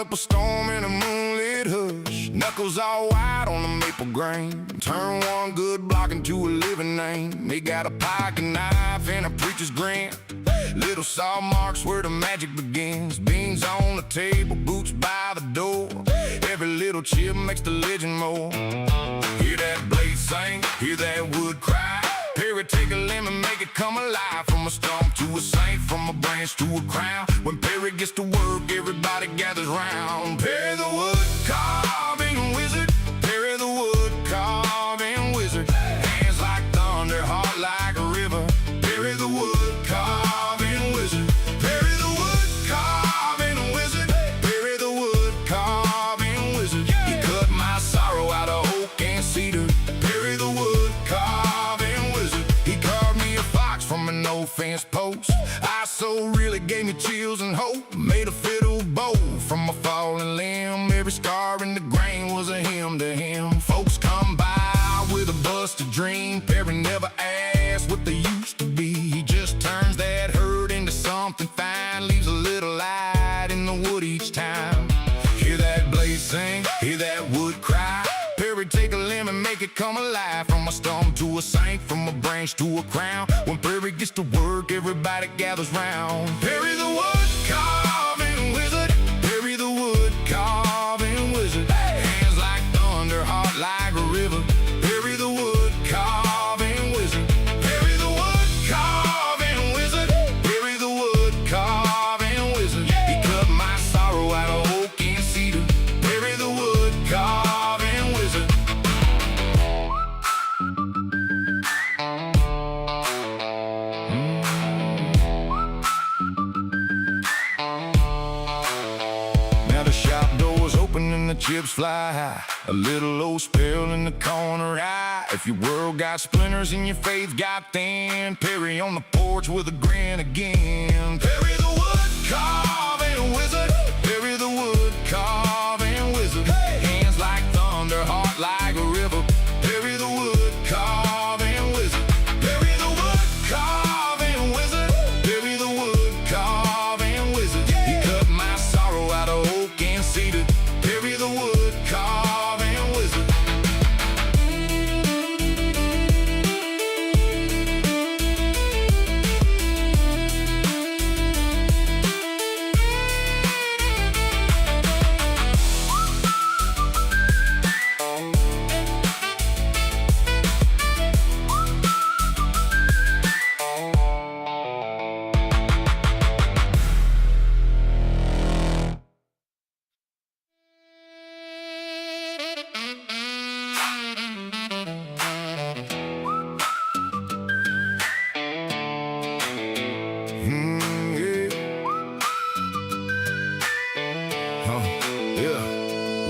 up a storm in a moonlit hush. Knuckles all white on the maple grain. Turn one good block into a living name. They got a pike and knife and a preacher's grin. Little saw marks where the magic begins. Beans on the table, boots by the door. Every little chip makes the legend more. Hear that blade sing, hear that wood cry. Perry take a lemon, make it come alive. From a stump to a saint, from a branch to a crown. When Perry gets to work, everybody gathers round. Perry the wood carving wizard. Perry the wood carving wizard. Hands like thunder, heart like a river. Perry the wood carving wizard. Perry the wood carving wizard. Perry the wood carving wizard. He cut my sorrow out of oak and cedar. Perry the wood carving wizard. He carved me a fox from an old fence post. I so really gave me chills and hope. Made a fiddle bow from a fallen limb. Every scar in the grain was a hymn to him. Folks come by with a busted dream. Perry never asked what they used to be. He just turns that hurt into something fine. Leaves a little light in the wood each time. Hear that blaze sing, hear that wood cry. Perry take a limb and make it come alive. From a stump to a saint, from a branch to a crown. When Perry gets to work, everybody gathers round. Perry the wood carving wizard. Perry the wood carving wizard. Hands like thunder, heart like a river. Perry the wood carving wizard. Perry the wood carving wizard. Perry the wood carving wizard. He cut my sorrow out of oak and cedar. Perry the wood carving wizard. Now the shop doors open and the chips fly high. A little old spell in the corner eye. If your world got splinters and your faith got thin, Perry on the porch with a grin again. Perry the wood carving wizard. Perry the wood carving wizard. Hands like thunder, heart like a river. Perry the wood carving wizard. Perry the wood carving wizard. Perry the wood carving wizard. He cut my sorrow out of oak and cedar. Perry the wood carving wizard.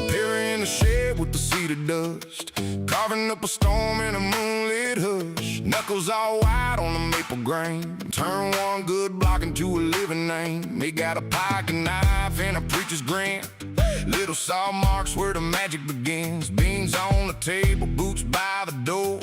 Perry in the shed with the cedar dust, carving up a storm in a moonlit hush. Knuckles all white on the maple grain. Turn one good block into a living name. They got a pike and knife and a preacher's grin. Little saw marks where the magic begins. Beans on the table, boots by the door.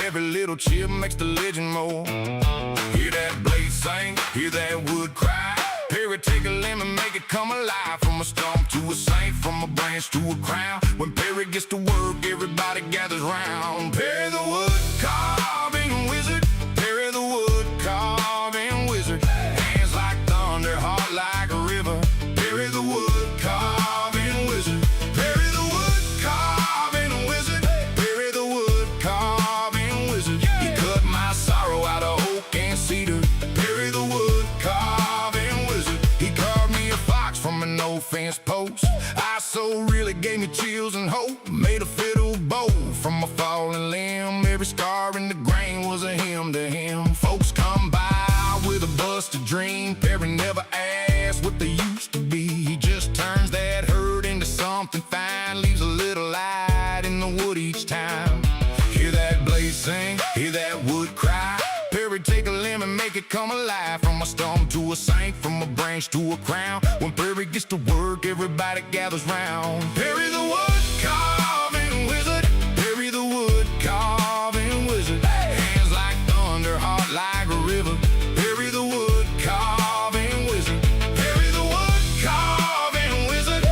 Every little chip makes the legend more. Hear that blade sing, hear that wood cry. Perry take a limb and make it come alive. From a stump to a saint, from a branch to a crown. When Perry gets to work, everybody gathers round. Perry the wood carving wizard. Perry the wood carving wizard. Hands like thunder, heart like a river. Perry the wood carving wizard. Perry the wood carving wizard. Perry the wood carving wizard. He cut my sorrow out of oak and cedar. Perry the wood carving wizard. He carved me a fox from an old fence post. I so really gave me chills and hope. Made a fiddle bow from a fallen limb. Every scar in the grain was a hymn to him. Folks come by with a busted dream. Perry never asked what they used to be. He just turns that hurt into something fine. Leaves a little light in the wood each time. Hear that blaze sing, hear that wood cry. Perry take a limb and make it come alive. From a stump to a saint, from a branch to a crown. When Perry gets to work, everybody gathers round. Perry the wood carving wizard. Perry the wood carving wizard. Hands like thunder, heart like a river. Perry the wood carving wizard. Perry the wood carving wizard.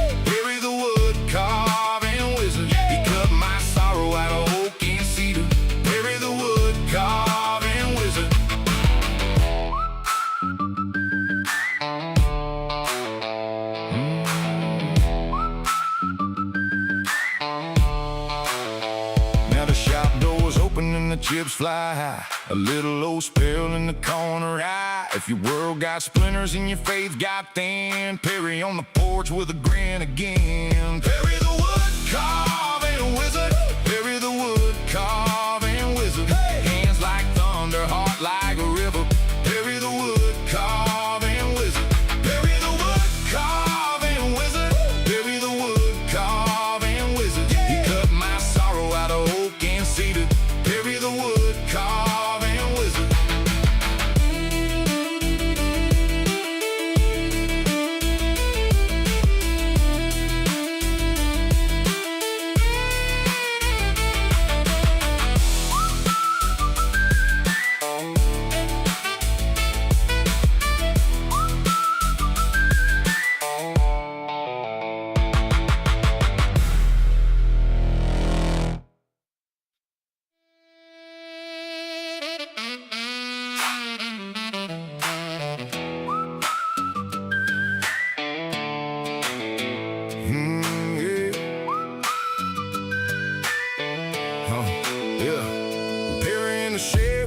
A little old spell in the corner eye. If your world got splinters and your faith got thin, Perry on the porch with a grin again. Perry the wood carving wizard. Perry the wood carving wizard. Hands like thunder, heart like a river. Perry the wood carving wizard. Perry the wood carving wizard. Perry the wood carving wizard. He cut my sorrow out of oak and cedar. Perry the wood carving wizard.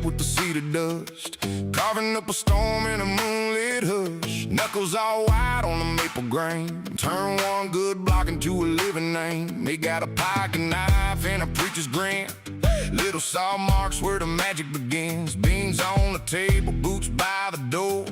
With the cedar dust, carving up a storm in a moonlit hush. Knuckles all white on the maple grain. Turn one good block into a living name. They got a pike, a knife, and a preacher's grin. Little saw marks where the magic begins. Beans on the table, boots by the door.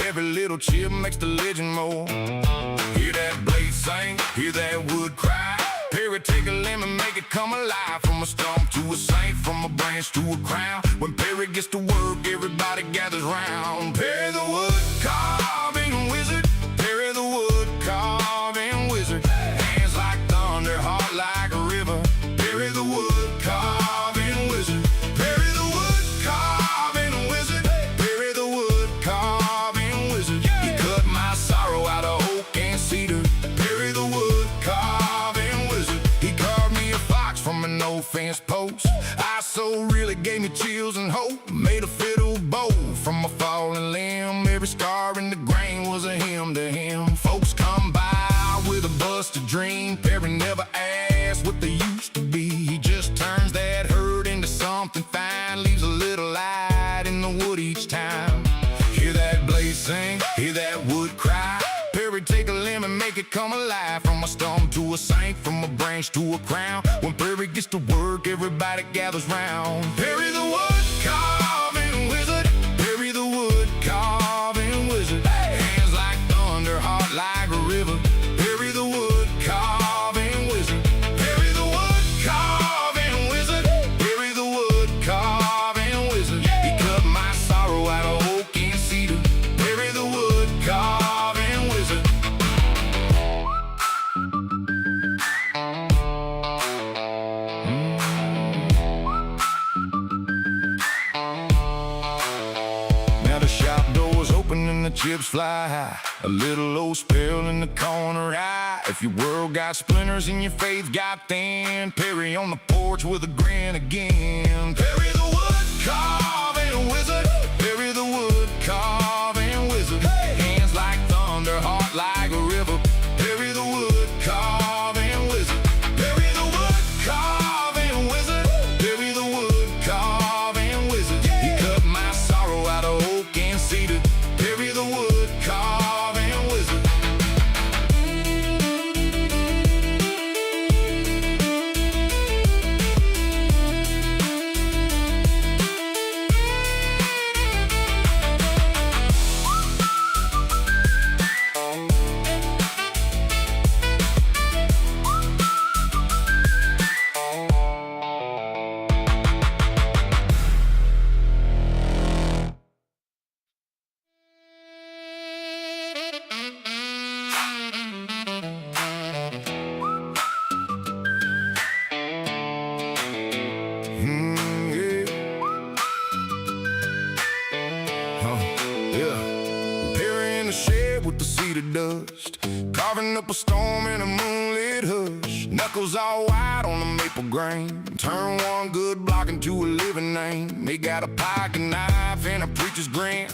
Every little chip makes the legend more. Hear that blade sing, hear that wood cry. Perry take a limb and make it come alive. From a stump to a saint, from a branch to a crown. When Perry gets to work, everybody gathers round. Perry the wood carving wizard. Perry the wood carving wizard. Hands like thunder, heart like a river. Perry the wood carving wizard. Perry the wood carving wizard. Perry the wood carving wizard. He cut my sorrow out of oak and cedar. Perry the wood carving wizard. He carved me a fox from an old fence post. I so really gave me chills and hope. Made a fiddle bow from a fallen limb. Every scar in the grain was a hymn to him. Folks come by with a busted dream. Perry never asked what they used to be. He just turns that hurt into something fine. Leaves a little light in the wood each time. Hear that blaze sing, hear that wood cry. Perry take a limb and make it come alive. From a stump to a saint, from a branch to a crown. When Perry gets to work, everybody gathers round. Perry the wood carving wizard. Perry the wood carving wizard. Hands like thunder, heart like a river. Perry the wood carving wizard. Perry the wood carving wizard. Perry the wood carving wizard. He cut my sorrow out of oak and cedar. Perry the wood carving wizard. Now the shop doors open and the chips fly high. A little old spell in the corner eye. If your world got splinters and your faith got thin, Perry on the porch with a grin again. Perry the wood carving wizard. Perry the wood carving wizard. Hands like thunder, heart like a river. Perry the wood carving wizard. Perry the wood carving wizard. Perry the wood carving wizard. He cut my sorrow out of oak and cedar. Perry the wood carving wizard. With the cedar dust, carving up a storm in a moonlit hush. Knuckles all white on the maple grain. Turn one good block into a living name. They got a pike, a knife, and a preacher's grin.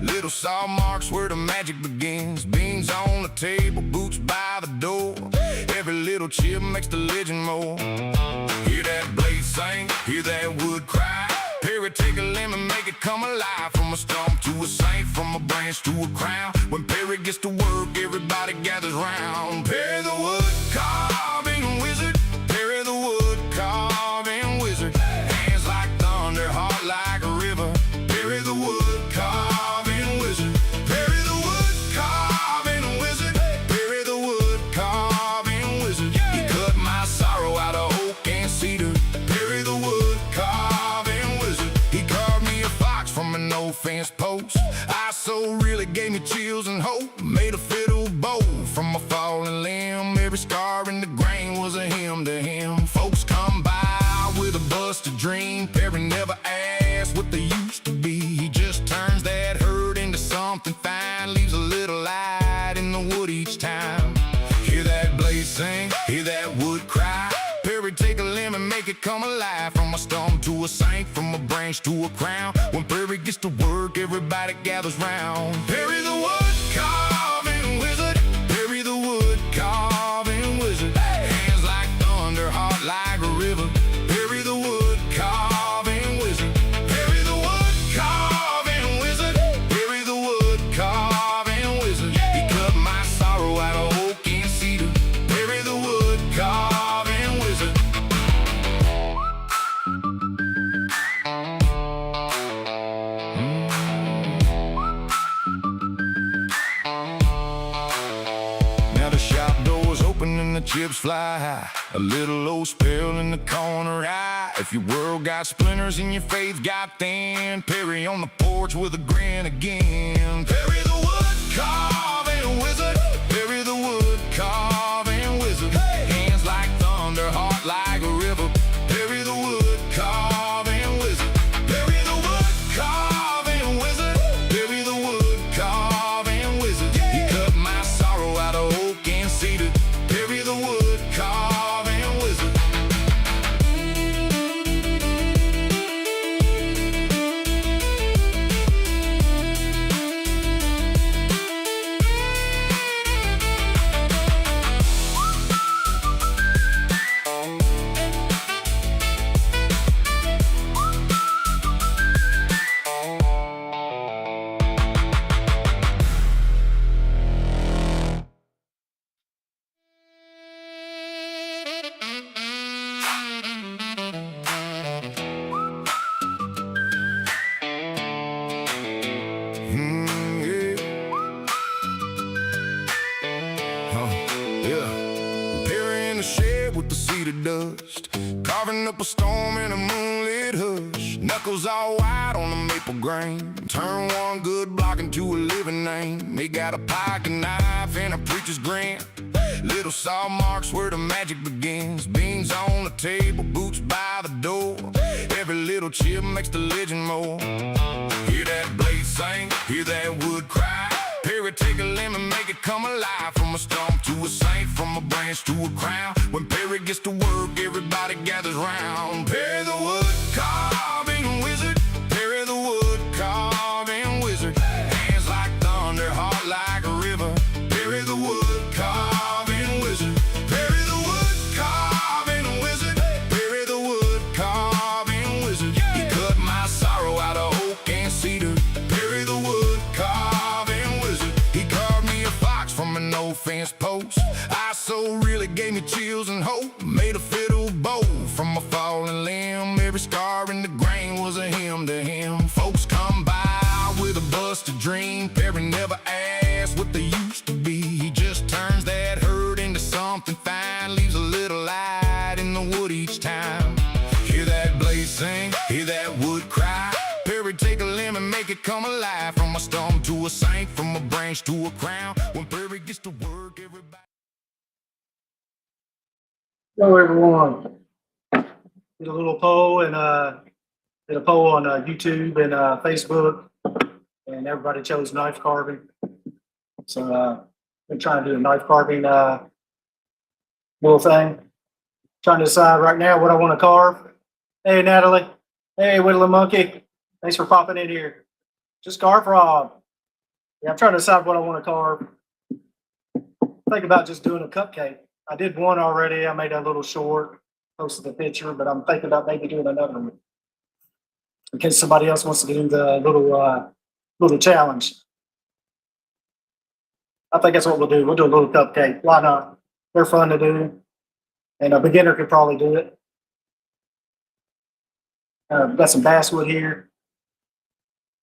Little saw marks where the magic begins. Beans on the table, boots by the door. Every little chip makes the legend more. Hear that blade sing, hear that wood cry. Perry Perry, take a lemon, make it come alive. From a stump to a saint, from a branch to a crown. When Perry gets to work, everybody gathers round. Perry the wood carving wizard. Perry the wood carving wizard. Hands like thunder, heart like a river. Perry the wood carving wizard. Perry the wood carving wizard. Perry the wood carving wizard. He cut my sorrow out of oak and cedar. Perry the wood carving wizard. He carved me a fox from an old fence post. I so really gave me chills and hope. Made a fiddle bow from a fallen limb. Every scar in the grain was a hymn to him. Folks come by with a busted dream. Perry never asked what they used to be. He just turns that hurt into something fine. Leaves a little light in the wood each time. Hear that blaze sing, hear that wood cry. Perry, take a lemon, make it come alive. From a stump to a saint, from a branch to a crown. When Perry gets to work, everybody gathers round. Perry the wood carving wizard. Perry the wood carving wizard. Hands like thunder, heart like a river. Perry the wood carving wizard. Perry the wood carving wizard. Perry the wood carving wizard. He cut my sorrow out of oak and cedar. Perry the wood carving wizard. Now the shop doors open and the chips fly high. A little old spell in the corner eye. If your world got splinters and your faith got thin, Perry on the porch with a grin again. Perry the wood carving wizard. Perry the wood carving wizard. Hands like thunder, heart like a river. Perry the wood carving wizard. Perry the wood carving wizard. Perry the wood carving wizard. He cut my sorrow out of oak and cedar. Perry the wood carving wizard. Perry in the shed with the cedar dust, carving up a storm in a moonlit hush. Knuckles all white on the maple grain. Turn one good block into a living name. They got a pocket knife and a preacher's grin. Little saw marks where the magic begins. Beans on the table, boots by the door. Every little chip makes the legend more. Hear that blade sing, hear that wood cry. Perry, take a lemon, make it come alive. From a stump to a saint, from a branch to a crown. When Perry gets to work, everybody gathers round. Perry the wood carving wizard. Perry the wood carving wizard. Hands like thunder, heart like a river. Perry the wood carving wizard. Perry the wood carving wizard. Perry the wood carving wizard. He cut my sorrow out of oak and cedar. Perry the wood carving wizard. He carved me a fox from an old fence post. I so really gave me chills and hope. Made a fiddle bow from a fallen limb. Every scar in the grain was a hymn to him. Folks come by with a busted dream. Perry never asked what they used to be. He just turns that hurt into something fine. Leaves a little light in the wood each time. Hear that blaze sing, hear that wood cry. Perry, take a lemon, make it come alive. From a stump to a saint, from a branch to a crown. When Perry gets to work, everybody. Hello, everyone. Did a little poll and did a poll on YouTube and Facebook, and everybody chose knife carving. So been trying to do a knife carving little thing. Trying to decide right now what I want to carve. Hey, Natalie. Hey, Whittling Monkey. Thanks for popping in here. Just carve Rob. Yeah, I'm trying to decide what I want to carve. Think about just doing a cupcake. I did one already. I made a little short, posted a picture, but I'm thinking about maybe doing another one. in case somebody else wants to do the little challenge. I think that's what we'll do. We'll do a little cupcake. Why not? They're fun to do, and a beginner could probably do it. Got some basswood here.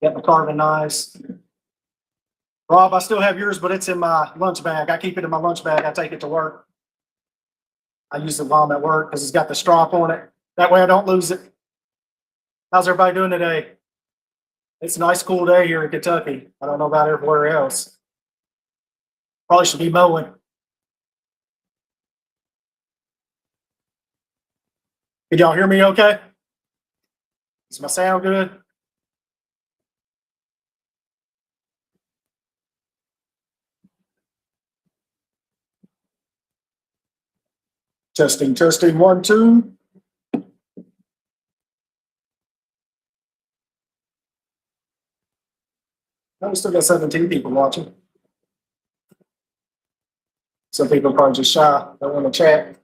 Got my carving knives. Rob, I still have yours, but it's in my lunch bag. I keep it in my lunch bag. I take it to work. I use it while I'm at work because it's got the strap on it. That way I don't lose it. How's everybody doing today? It's a nice cool day here in Kentucky. I don't know about everywhere else. Probably should be mowing. Can y'all hear me okay? Does my sound good? Testing, testing, 1, 2. We still got 17 people watching. Some people are probably just shy, don't want to chat.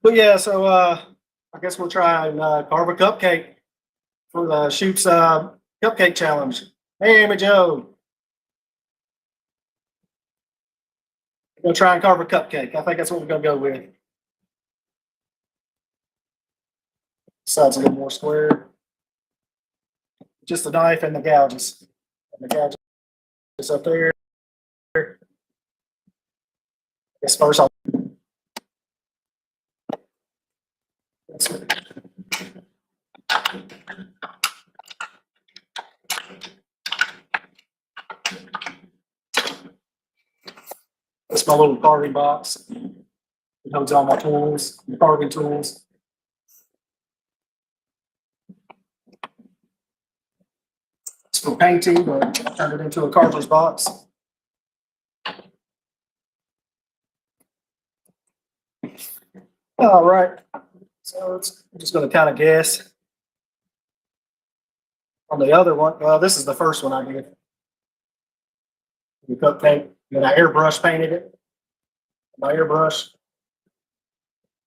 But yeah, so I guess we'll try and carve a cupcake for the Shoots Cupcake Challenge. Hey, Amy Joe. We're gonna try and carve a cupcake. I think that's what we're gonna go with. Side's a little more square. Just the knife and the gouges. And the gouges up there. I guess first I'll. That's my little carving box. It holds all my tools, carving tools. It's for painting, but I turned it into a carver's box. All right. So I'm just going to kind of guess. On the other one, well, this is the first one I did. The cupcake, and I airbrush painted it. My airbrush.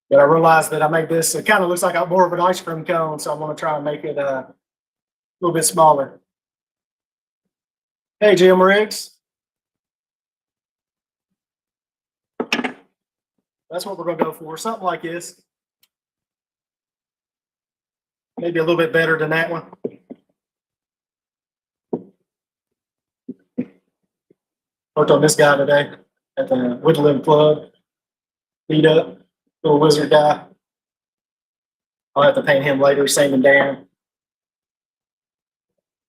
But I realized that I made this, it kind of looks like more of an ice cream cone, so I'm going to try and make it a little bit smaller. Hey, Jim Riggs. That's what we're going to go for, something like this. Maybe a little bit better than that one. Worked on this guy today at the Woodland Club. Beat up, little wizard guy. I'll have to paint him later, same and Dan.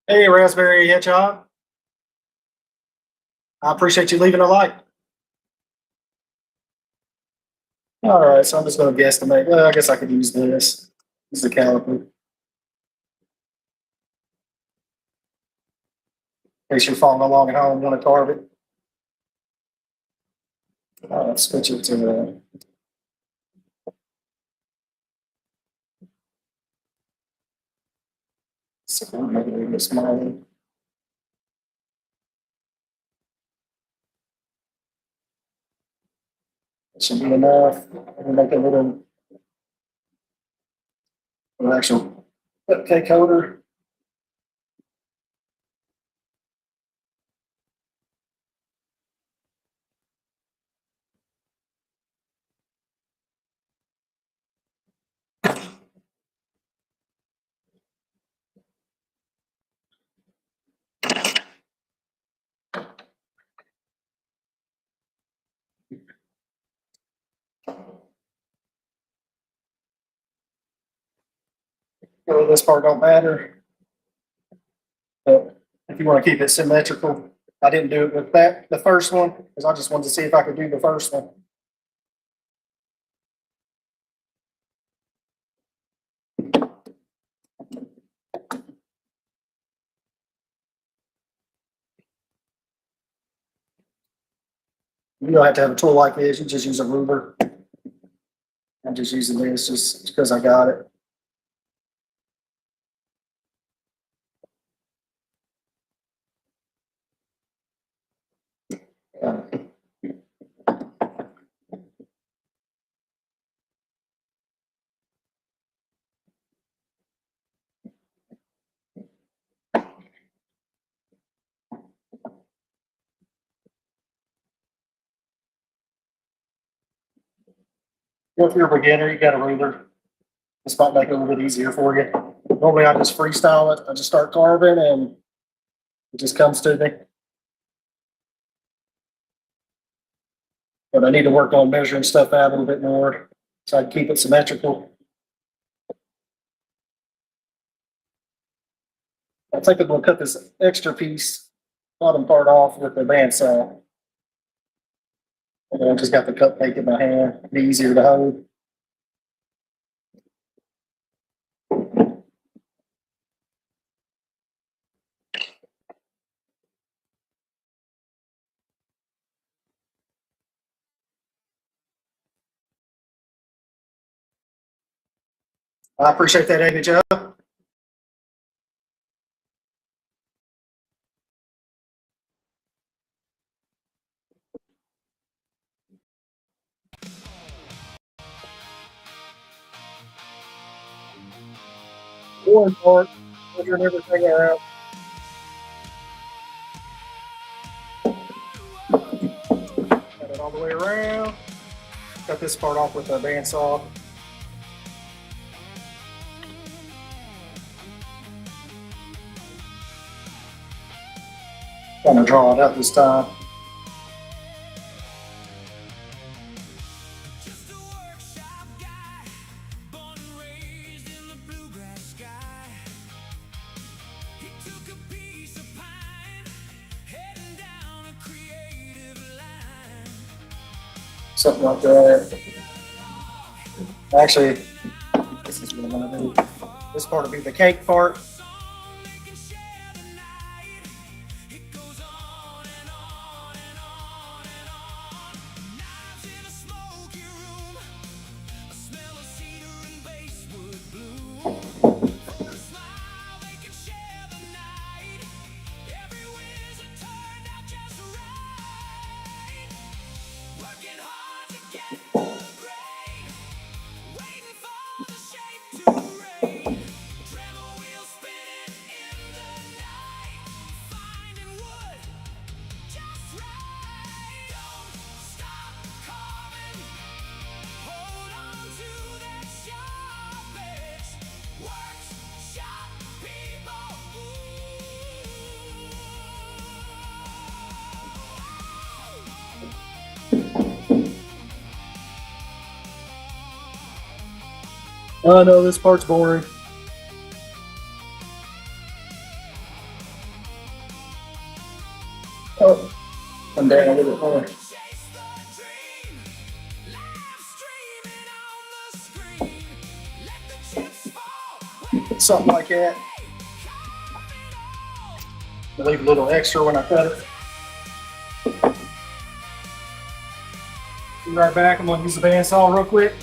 Hey, Raspberry Hedgehog. I appreciate you leaving a like. All right, so I'm just going to guesstimate. Well, I guess I could use this. Use the caliper. In case you're following along at home and want to carve it. Let's switch it to the. So maybe a little bit smaller. That should be enough. We'll make a little actual cupcake holder. Well, this part don't matter. But if you want to keep it symmetrical, I didn't do it with the first one, because I just wanted to see if I could do the first one. You don't have to have a tool like this, you just use a ruler. I'm just using this just because I got it. If you're a beginner, you got a ruler. This might make it a little bit easier for you. Normally I just freestyle it. I just start carving and it just comes to me. But I need to work on measuring stuff out a little bit more so I can keep it symmetrical. I think I'm gonna cut this extra piece, bottom part off with the bandsaw. And then I just got the cut plate in my hand, be easier to hold. I appreciate that, Amy Jo. One part, measuring everything out. Cut it all the way around. Cut this part off with a bandsaw. Kind of draw it out this time. Just a workshop guy, born and raised in the bluegrass sky. He took a piece of pine, heading down a creative line. Something like that. Actually, this is what I'm gonna do. This part will be the cake part. Song they can share the night. It goes on and on and on and on. Knives in a smoky room, a smell of cedar and basswood bloom. A smile they can share the night. Every wizard turned out just right. Working hard to get great, waiting for the shape to rain. Tremor wheels spinning in the night, finding wood just right. Don't stop carving, hold on to that sharp edge. Workshop people, I know this part's boring. Oh, I'm down a little bit more. chase the dream, live streaming on the screen. Let the chips fall. Something like that. I'll leave a little extra when I cut it. Be right back. I'm gonna use the bandsaw real quick.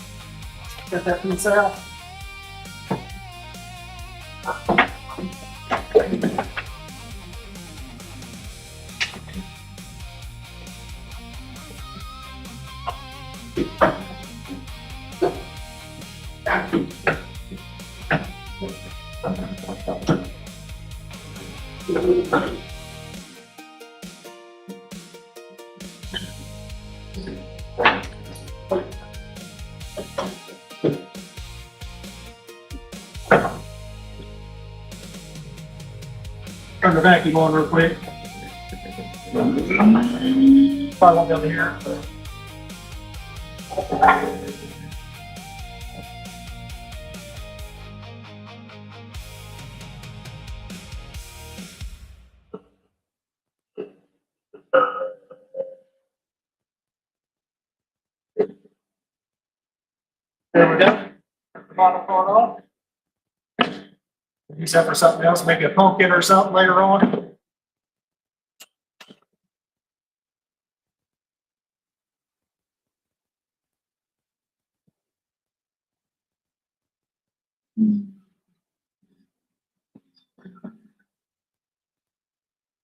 Cut that piece out. Turn the vacuum on real quick. Probably won't be able to hear it, but. There we go. The bottom part off. Use that for something else, maybe a pumpkin or something later on.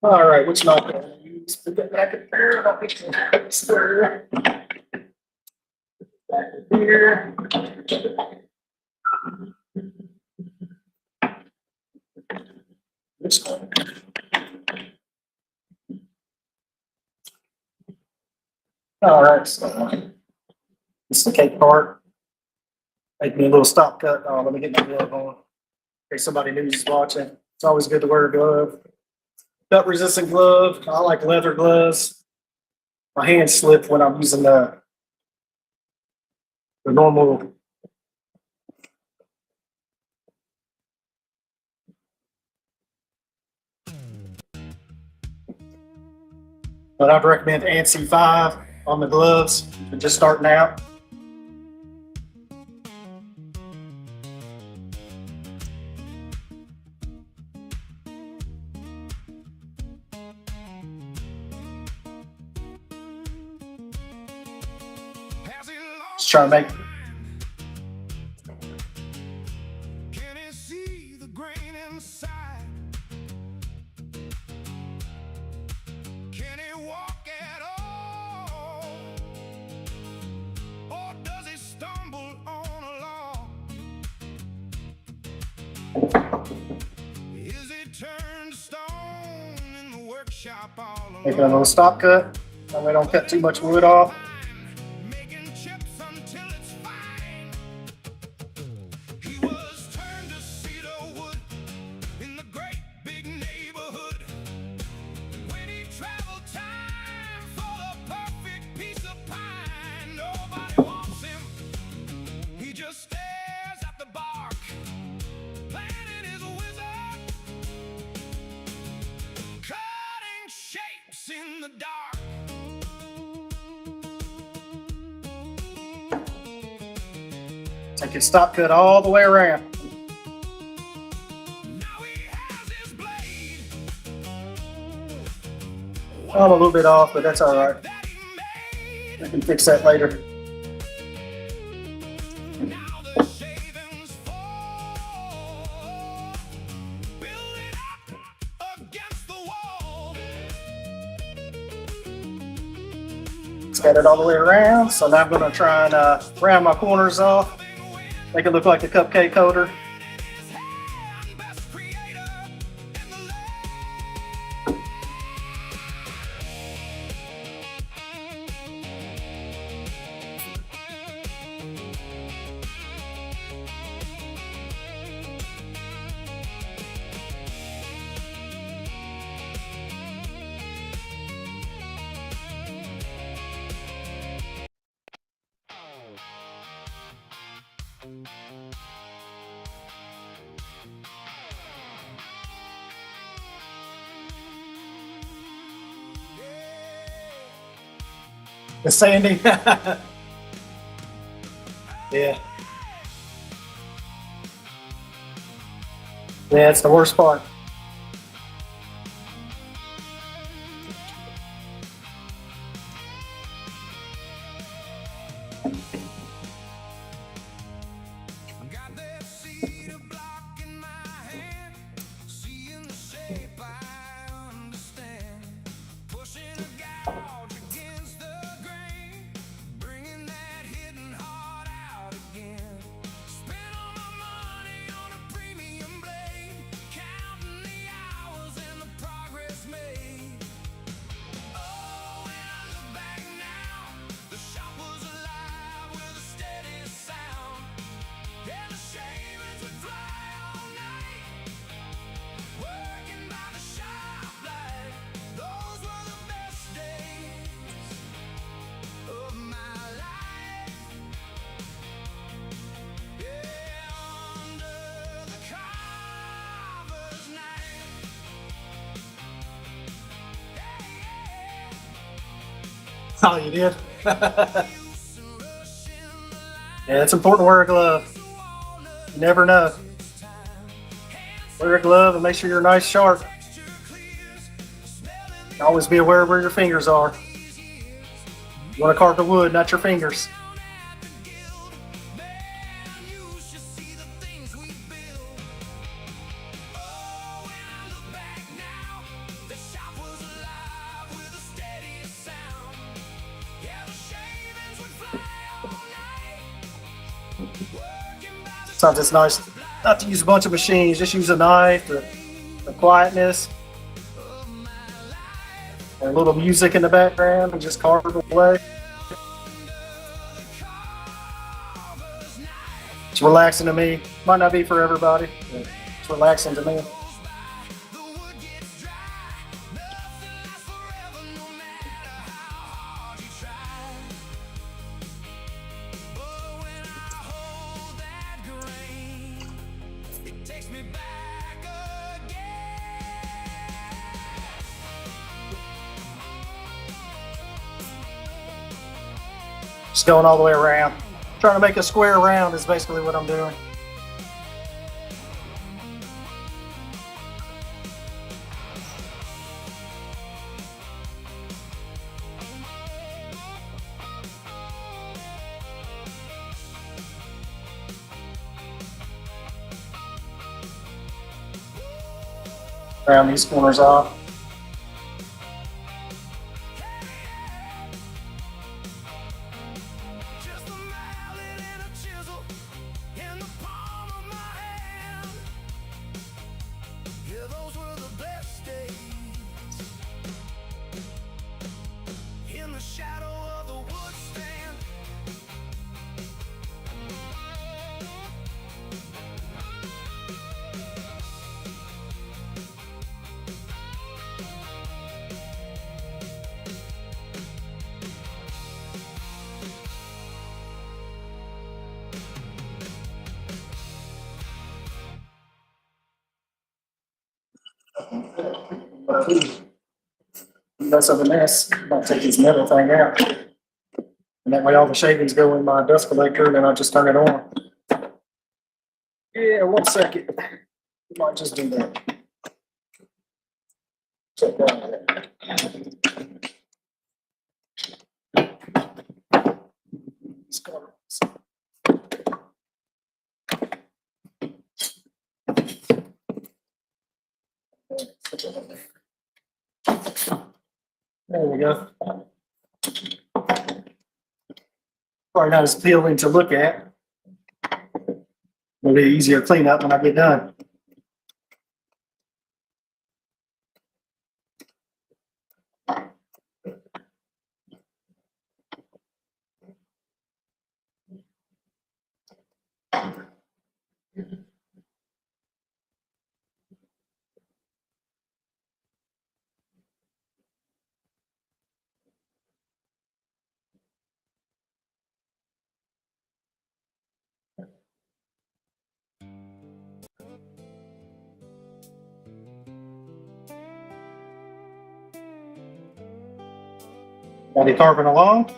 All right, which knob do I use? Put that back in there. I'll put it there. Back in here. This one. All right, so this is the cake part. Make me a little stop cut. Oh, let me get my glove on. In case somebody new is watching. It's always good to wear a glove. Cut resistant glove. I like leather gloves. My hands slip when I'm using the normal. But I'd recommend ANSI 5 on the gloves if you're just starting out. Has he lost Just trying to make Can he see the grain inside? Can he walk at all? Or does he stumble on along? Is he turned to stone in the workshop all alone? making a little stop cut. That way I don't cut too much wood off. Making chips until it's fine. He was turned to cedar wood in the great big neighborhood. When he traveled time for the perfect piece of pine, nobody wants him. He just stares at the bark, planning his wizard, cutting shapes in the dark. Take your stop cut all the way around. Now he has his blade. I'm a little bit off, but that's all right. That he made. I can fix that later. Now the shavings fall, building up against the wall. It's got it all the way around. So now I'm going to try and round my corners off. Make it look like a cupcake holder. His hand, best creator in the land. The sanding. Yeah. Yeah, it's the worst part. Got that cedar block in my hand, seeing the shape I understand, pushing a gouge against the grain, bringing that hidden heart out again. Spent all my money on a premium blade, counting the hours and the progress made. Oh, when I look back now, the shop was alive with a steady sound. Yeah, the shavings would fly all night, working by the shop light. Those were the best days of my life. Yeah, under the carver's knife. Yeah, Oh, you did? yeah. Use and rush in the line, Yeah, it's important to wear a glove. the walnut You never know. time. Hands Wear a glove and make sure you're nice sharp. texture clears, smelling Always be aware of where your fingers are. these years. You want to carve the wood, not your fingers. Down at the guild, man, you should see the things we build. Oh, when I look back now, the shop was alive with a steady sound. Yeah, the shavings would fly all night, working by the Sometimes it's nice not to use a bunch of machines, just use a knife, the quietness, and a little music in the background, and just carve away. carver's knife. It's relaxing to me. Might not be for everybody, but it's relaxing to me. The wood gets dry. Nothing lasts forever, no matter how hard you try. But when I hold that grain, it takes me back again. Just going all the way around. Trying to make a square round is basically what I'm doing. Round these corners off. Just a mallet and a chisel in the palm of my hand. Yeah, those were the best days. In the shadow of the wood stand. That's of a mess. I'm gonna take this metal thing out. And that way all the shavings go in my dust collector and then I just turn it on. Yeah, 1 second. We might just do that. Check that out. These corners. There we go. Probably not as appealing to look at. It'll be easier to clean up when I get done. Got it carving along.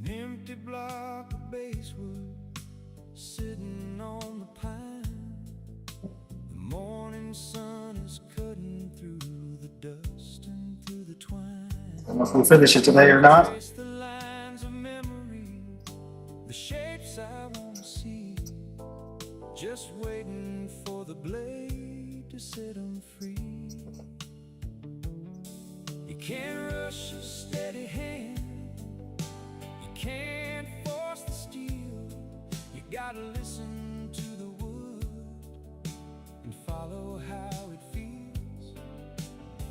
An empty block of basswood sitting on the pine. The morning sun is cutting through the dust and through the twine. I don't know if we'll finish it today or not. Trace the lines of memory, the shapes I want to see. Just waiting for the blade to set them free. You can't rush a steady hand. You can't force the steel. You gotta listen to the wood and follow how it feels.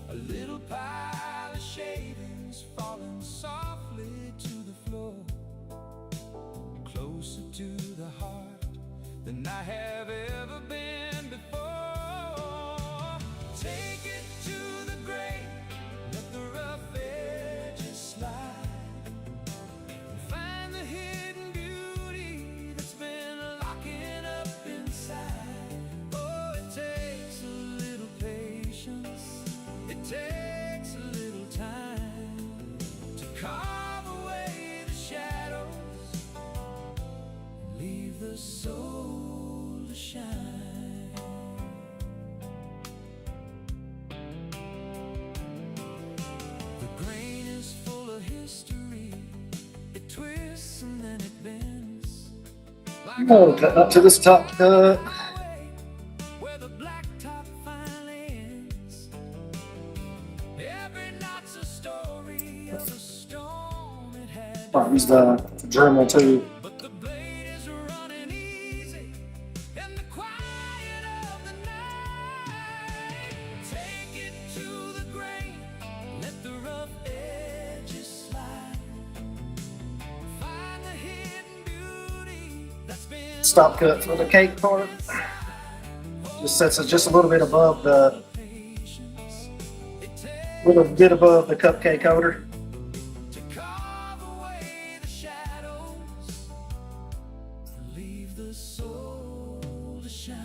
A little pile of shavings falling softly to the floor, closer to the heart than I have ever been before. Take it to the grave, let the rough edges slide, and find the hidden beauty that's been locking up inside. Oh, it takes a little patience, it takes a little time to carve away the shadows and leave the soul to shine. The grain is full of history, it twists and then it bends like Oh, cut up to this top cut. where the blacktop finally ends. Every knot's a story of the storm it had, I'll use the Dremel too. but the blade stop cut for the cake part. Just sets it just a little bit above the cupcake holder. to carve away the shadows, leave the soul to shine.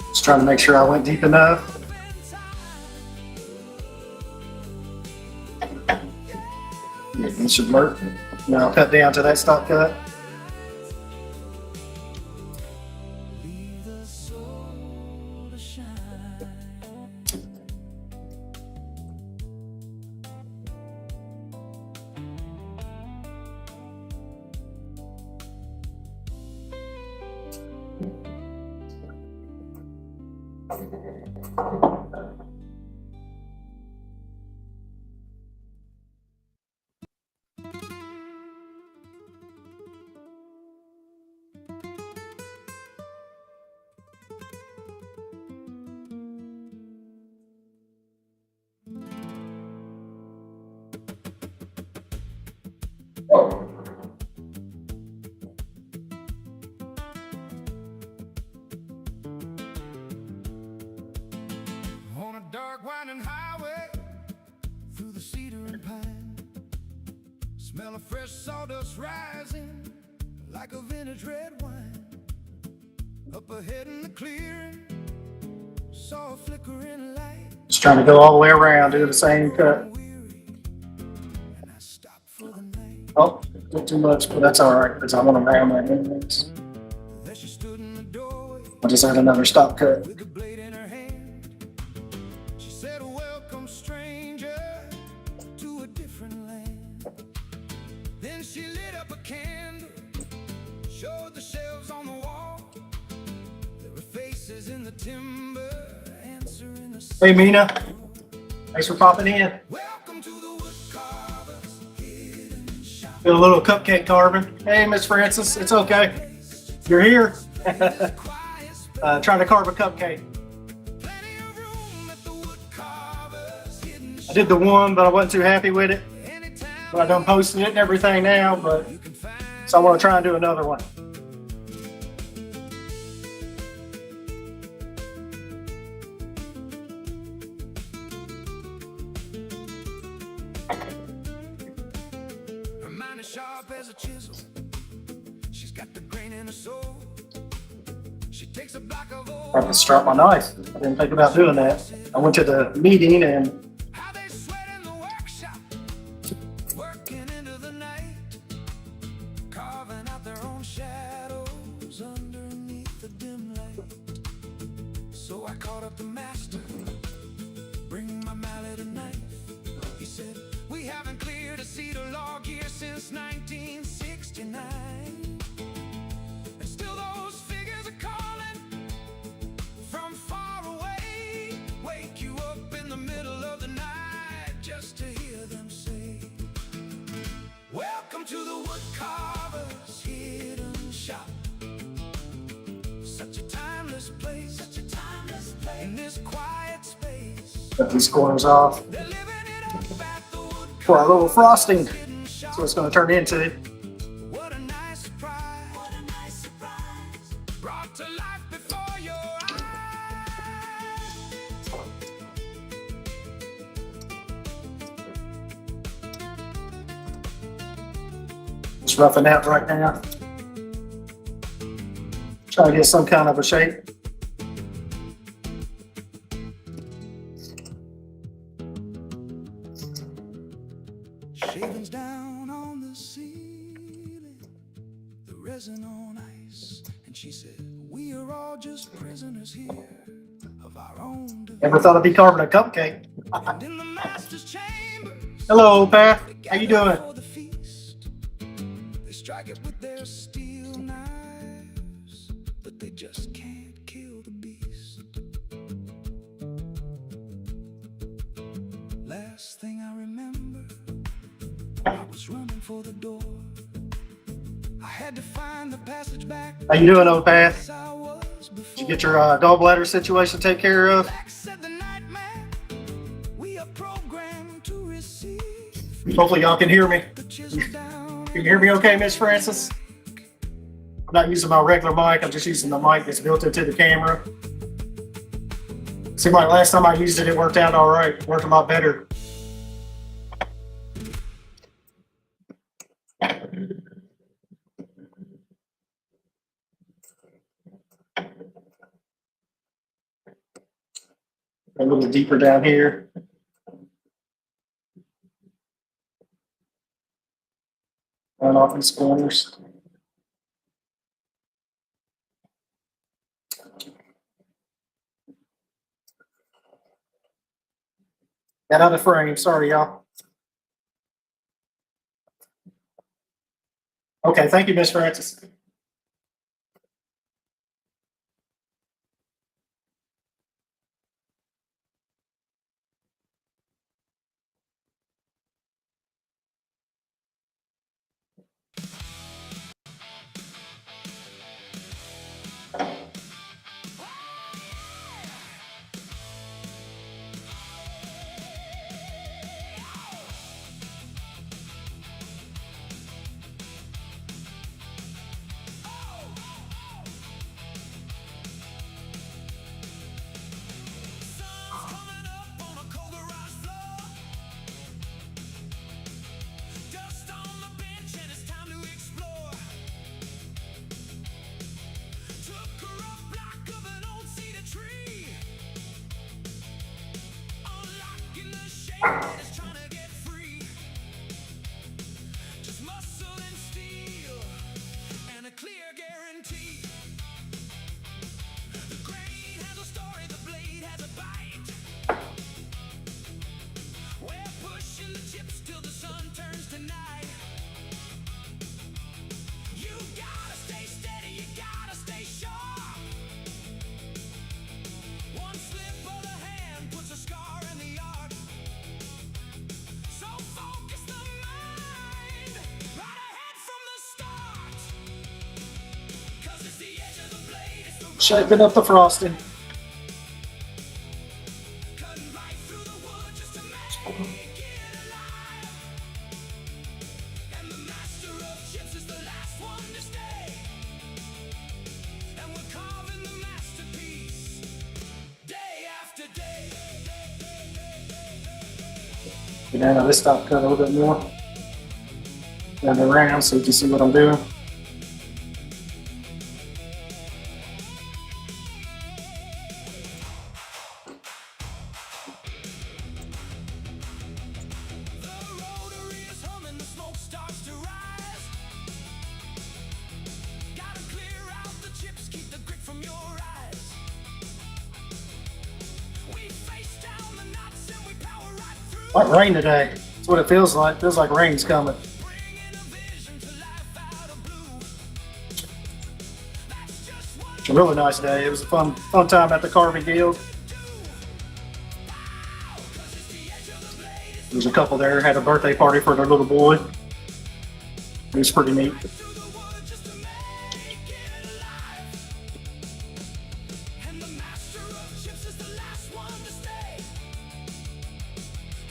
Just trying to make sure I went deep enough. It should work. Now I'll cut down to that stop cut. Leave the soul to shine. On a dark winding highway through the cedar and pine, smell of fresh sawdust rising like a vintage red wine. Up ahead in the clearing, saw a flickering light. Just trying to go all the way around, do the same cut. Weary, and I stopped for the night. Oh, did too much, but that's all right because I want to round my ends. There she stood in the doorway I'll just add another stop cut. with the blade in her hand. She said, "Welcome, stranger, to a different land." Then she lit up a candle, showed the shelves on the wall. There were faces in the timber, answering the Hey Mina, thanks for popping in. welcome to the woodcarver's hidden shop. Did a little cupcake carving. Hey Miss Francis, it's okay. You're here. Trying to carve a cupcake. Plenty of room at the woodcarver's hidden I shop. did the one, but I wasn't too happy with it. Anytime But I done posted it and everything now, but you can find so I want to try and do another one. her mind is sharp as a chisel. She's got the grain in her soul. She takes a block of old. I have to strap my knife. I didn't think about doing that. I went to the meeting and How they sweat in the workshop, working into the night, carving out their own shadows underneath the dim light. So I called up the master, bring my mallet and knife. He said, "We haven't cleared a cedar log here since 1969. And still those figures are calling from far away. Wake you up in the middle of the night just to hear them say, welcome to the woodcarver's hidden shop. Such a timeless place, in this quiet space. cut these corners off They're living it up at the for a little frosting. woodcarver's hidden shop. That's what it's going to turn into. What a nice surprise. Brought to life before your eyes. It's roughing out right now. Trying to get some kind of a shape. Shavings down on the ceiling, the resin on ice. And she said, we are all just prisoners here of our own Never thought I'd be carving a cupcake. And in the master's chamber, Hello, Pat. How you doing? for the feast. They strike it with their steel knives, but they just can't kill the beast. for the door. I had to find the passage back. How you doing, old Pat? As I was before. Did you get your gallbladder situation taken care of? Black said the nightmare. We are programmed to receive Hopefully y'all can hear me. the chisel down. Can you hear me okay, Miss Francis? I'm not using my regular mic. I'm just using the mic that's built into the camera. Seemed like last time I used it, it worked out all right. It worked a lot better. A little deeper down here. Run off these corners. Got out of frame. Sorry, y'all. Okay, thank you, Miss Francis. Sun's coming up on a cold garage floor. Dust on the bench and it's time to explore. Took a rough block of an old cedar tree. Unlocking the shape and it's trying to get free. Just muscle and steel and a clear guarantee. The grain has a story, the blade has a bite. We're pushing the chips till the sun turns to night. You gotta stay steady, you gotta stay sharp. One slip of the hand puts a scar in the art. So focus the mind right ahead from the start. 'Cause it's the edge of the blade, it's the Shaping up the frosting. cutting right through the wood just to make it alive. And the master of chips is the last one to stay. And we're carving the masterpiece day after day. Get down to this top cut a little bit more. Down around so you can see what I'm doing. The rotary is humming, the smoke starts to rise. Gotta clear out the chips, keep the grit from your eyes. We face down the knots and we power right through. Like rain today. That's what it feels like. Feels like rain's coming. Bringing a vision to life out of blue. That's just what It's a really nice day. It was a fun time at the Carving Guild. There's a couple there. Had a birthday party for their little boy. It was pretty neat. through the wood just to make it alive. And the master of chips is the last one to stay.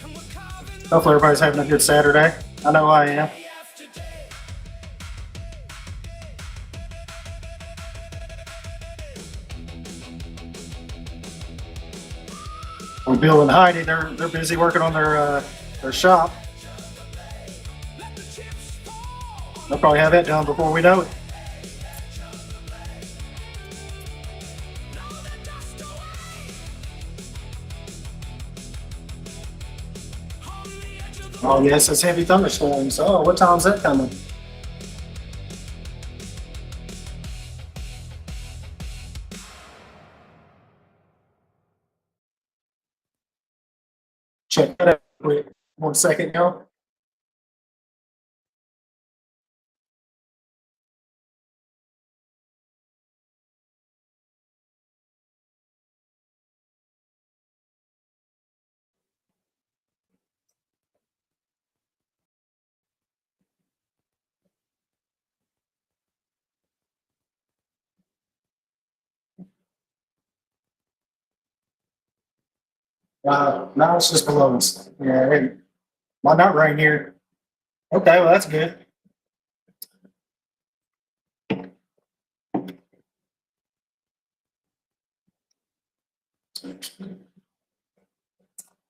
And we're carving the Hopefully everybody's having a good Saturday. I know I am. day after day. Well, Bill and Heidi, they're busy working on their shop. Let the chips fall. They'll probably have that done before we know it. Blow the dust away. On the edge of the Oh yes, it's heavy thunderstorms. Oh, what time's that coming? Check that out quick. 1 second, y'all. No, it's just below us. Yeah, it might not rain here. Okay, well, that's good.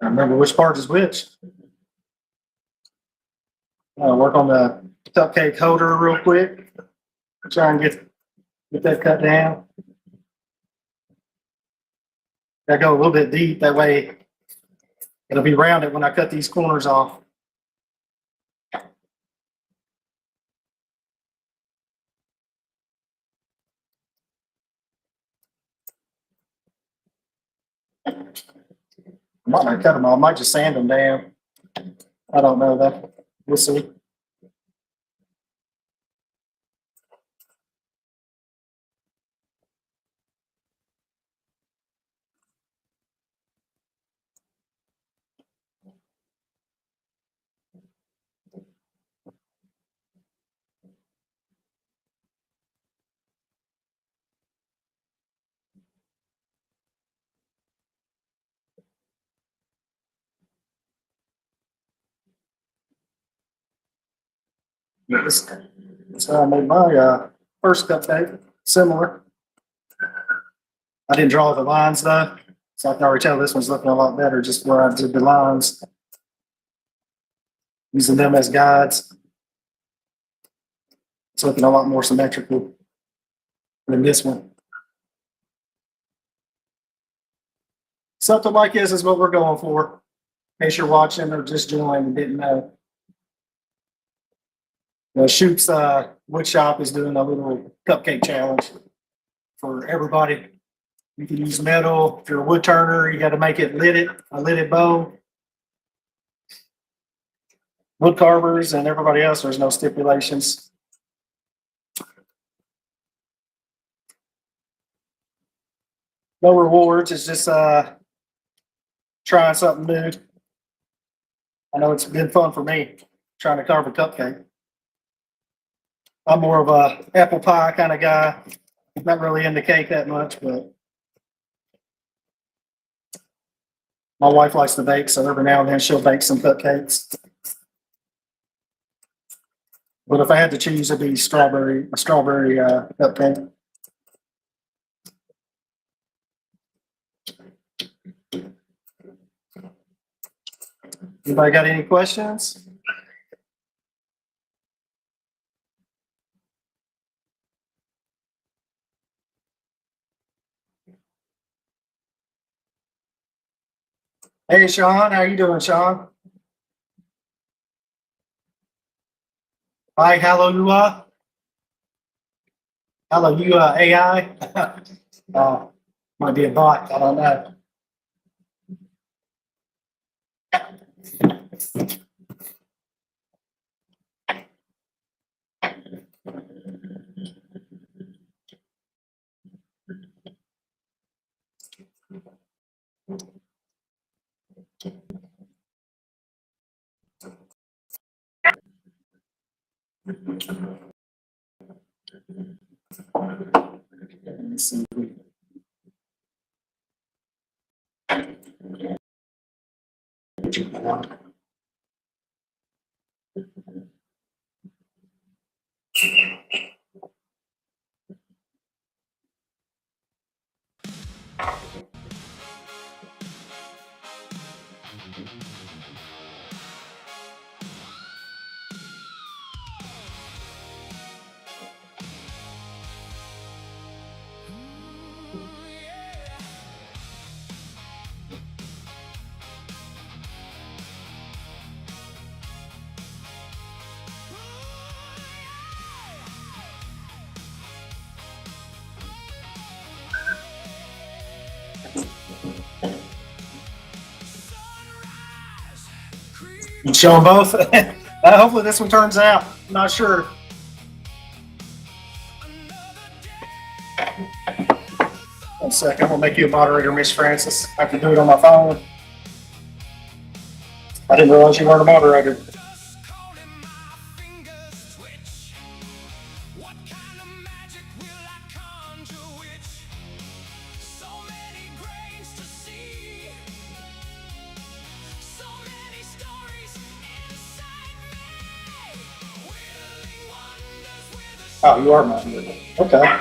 I remember which part is which. Work on the cupcake holder real quick. Try and get that cut down. I go a little bit deep, that way it'll be rounded when I cut these corners off. I might not cut them all, I might just sand them down. I don't know that. We'll see. This, that's how I made my first cupcake. Similar. I didn't draw the lines though, so I can already tell this one's looking a lot better just where I did the lines. Using them as guides. It's looking a lot more symmetrical than this one. Something like this is what we're going for. In case you're watching or just joined and didn't know. The Shoots Wood Shop is doing a little cupcake challenge for everybody. You can use metal. If you're a wood turner, you got to make it a lidded bow. Wood carvers and everybody else, there's no stipulations. No rewards. It's just trying something new. I know it's been fun for me trying to carve a cupcake. I'm more of a apple pie kind of guy. Not really into cake that much, but my wife likes to bake, so every now and then she'll bake some cupcakes. But if I had to choose, it'd be a strawberry cupcake. Anybody got any questions? Hey, Sean, how you doing, Sean? Hi, hello, you are. Hello, you AI. Might be a bot. I don't know. Let me see. You show them both. Hopefully this one turns out. I'm not sure. One second, I'm gonna make you a moderator, Miss Francis. I can do it on my phone. I didn't realize you weren't a moderator. Dust cold and my fingers twitch. What kind of magic will I conjure which? So many grains to see. Oh, you are mountain. Okay.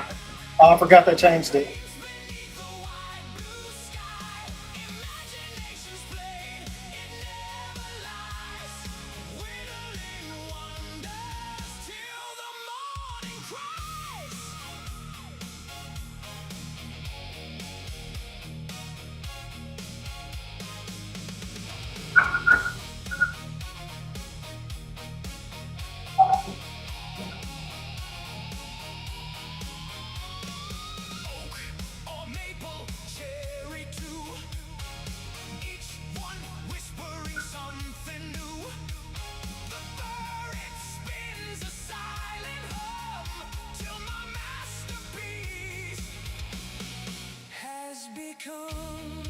Oh, I forgot they changed it. beneath the wide blue sky. Imagination's played, it never lies. Whittling wonders till the morning cries. Or maple, cherry too. Each one whispering something new. The fir it spins a silent hum till my masterpiece has become.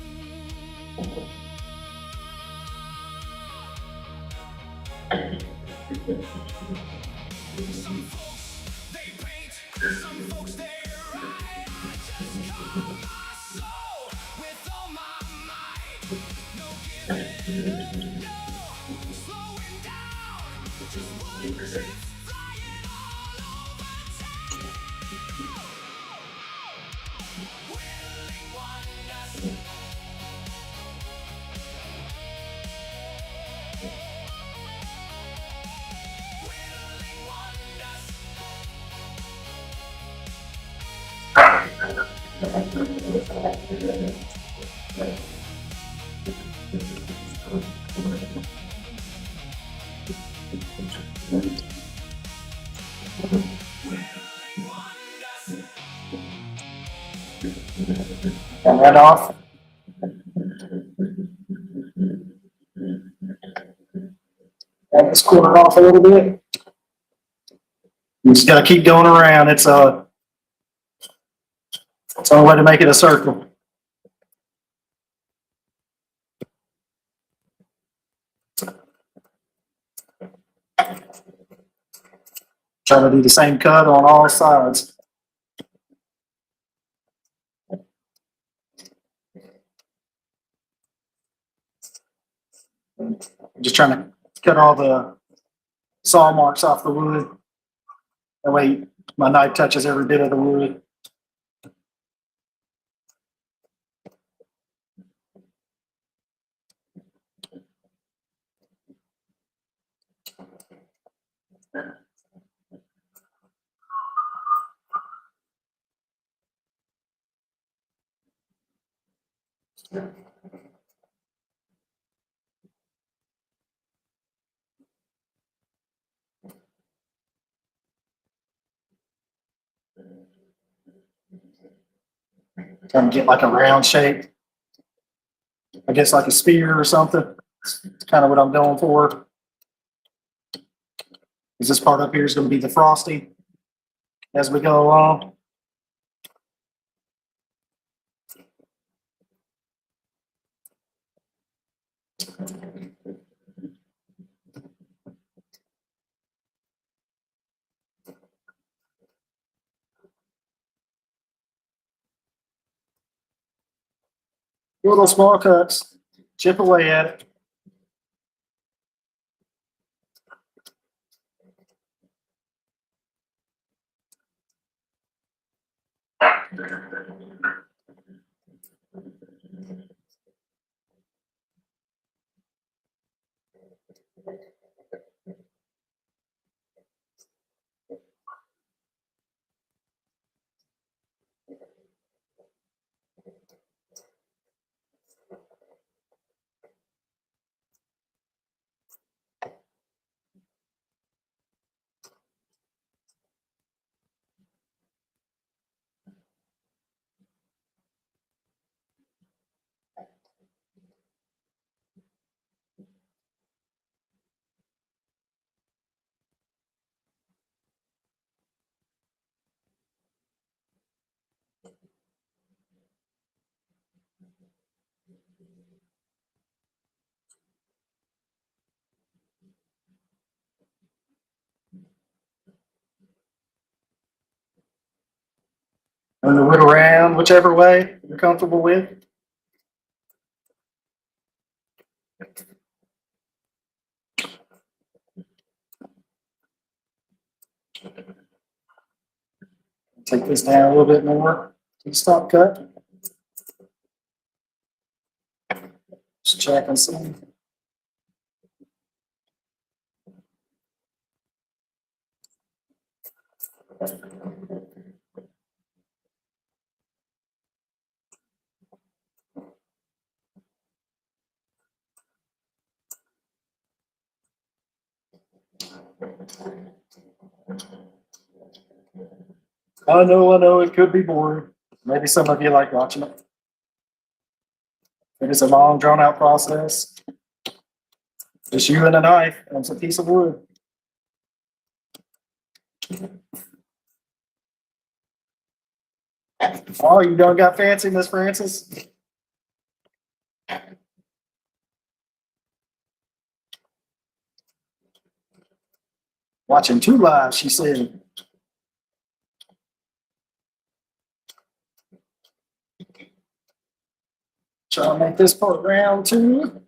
Some folks they paint, some folks they write. I just carve my soul with all my might. No giving, no slowing down. Just one trip flying all over town. Whittling wonders. Whittling wonders. Wonders. Turn that off. And let's cool it off a little bit. You just gotta keep going around. It's the only way to make it a circle. Try to do the same cut on all sides. Just trying to cut all the saw marks off the wood. That way my knife touches every bit of the wood. Trying to get like a round shape. I guess like a spear or something. It's kind of what I'm going for. Is this part up here is going to be the frosting as we go along. Little small cuts, chip away at it. And the wood around, whichever way you're comfortable with. Take this down a little bit more. Stop cut. Just check and see. I know, it could be boring. Maybe some of you like watching it. It is a long, drawn out process. Just you and a knife and some piece of wood. Oh, you done got fancy, Miss Francis? Watching two lives, she said. Try to make this part round too.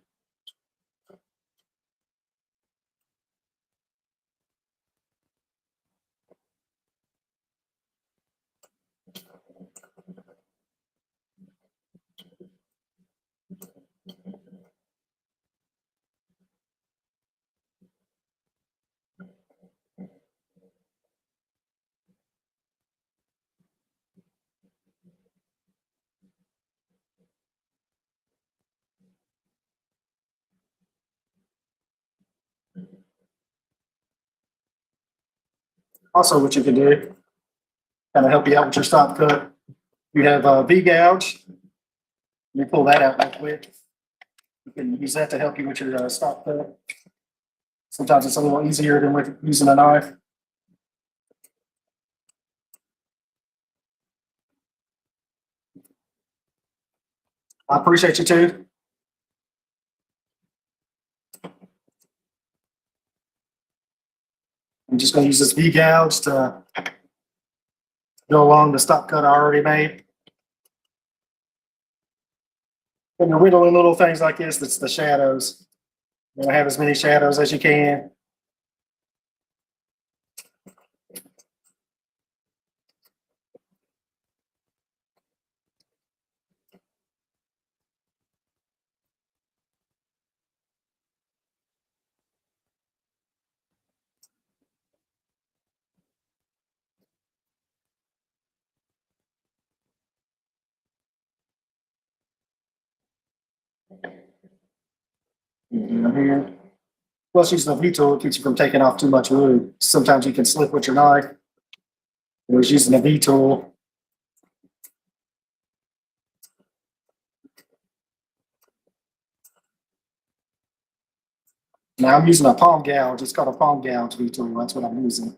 Also, what you can do, kind of help you out with your stop cut. You have a V gouge. You pull that out real quick. You can use that to help you with your stop cut. Sometimes it's a little easier than with using a knife. I appreciate you too. I'm just going to use this V gouge to go along the stop cut I already made. When you're whittling little things like this, that's the shadows. You want to have as many shadows as you can. Here. Plus, using the V tool keeps you from taking off too much wood. Sometimes you can slip with your knife. I was using the V tool. Now I'm using a palm gouge. It's called a palm gouge V tool. That's what I'm using.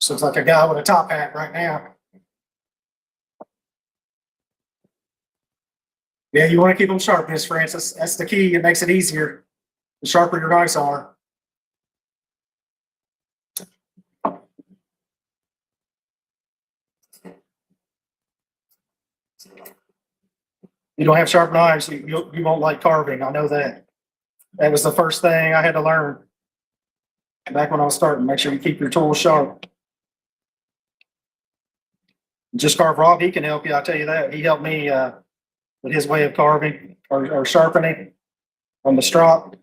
So it's like a guy with a top hat right now. Yeah, you want to keep them sharp, Miss Francis. That's the key. It makes it easier. The sharper your knives are. You don't have sharp knives, you won't like carving. I know that. That was the first thing I had to learn back when I was starting. Make sure you keep your tools sharp. Just carve Rob, he can help you. I'll tell you that. He helped me with his way of carving or sharpening on the strop.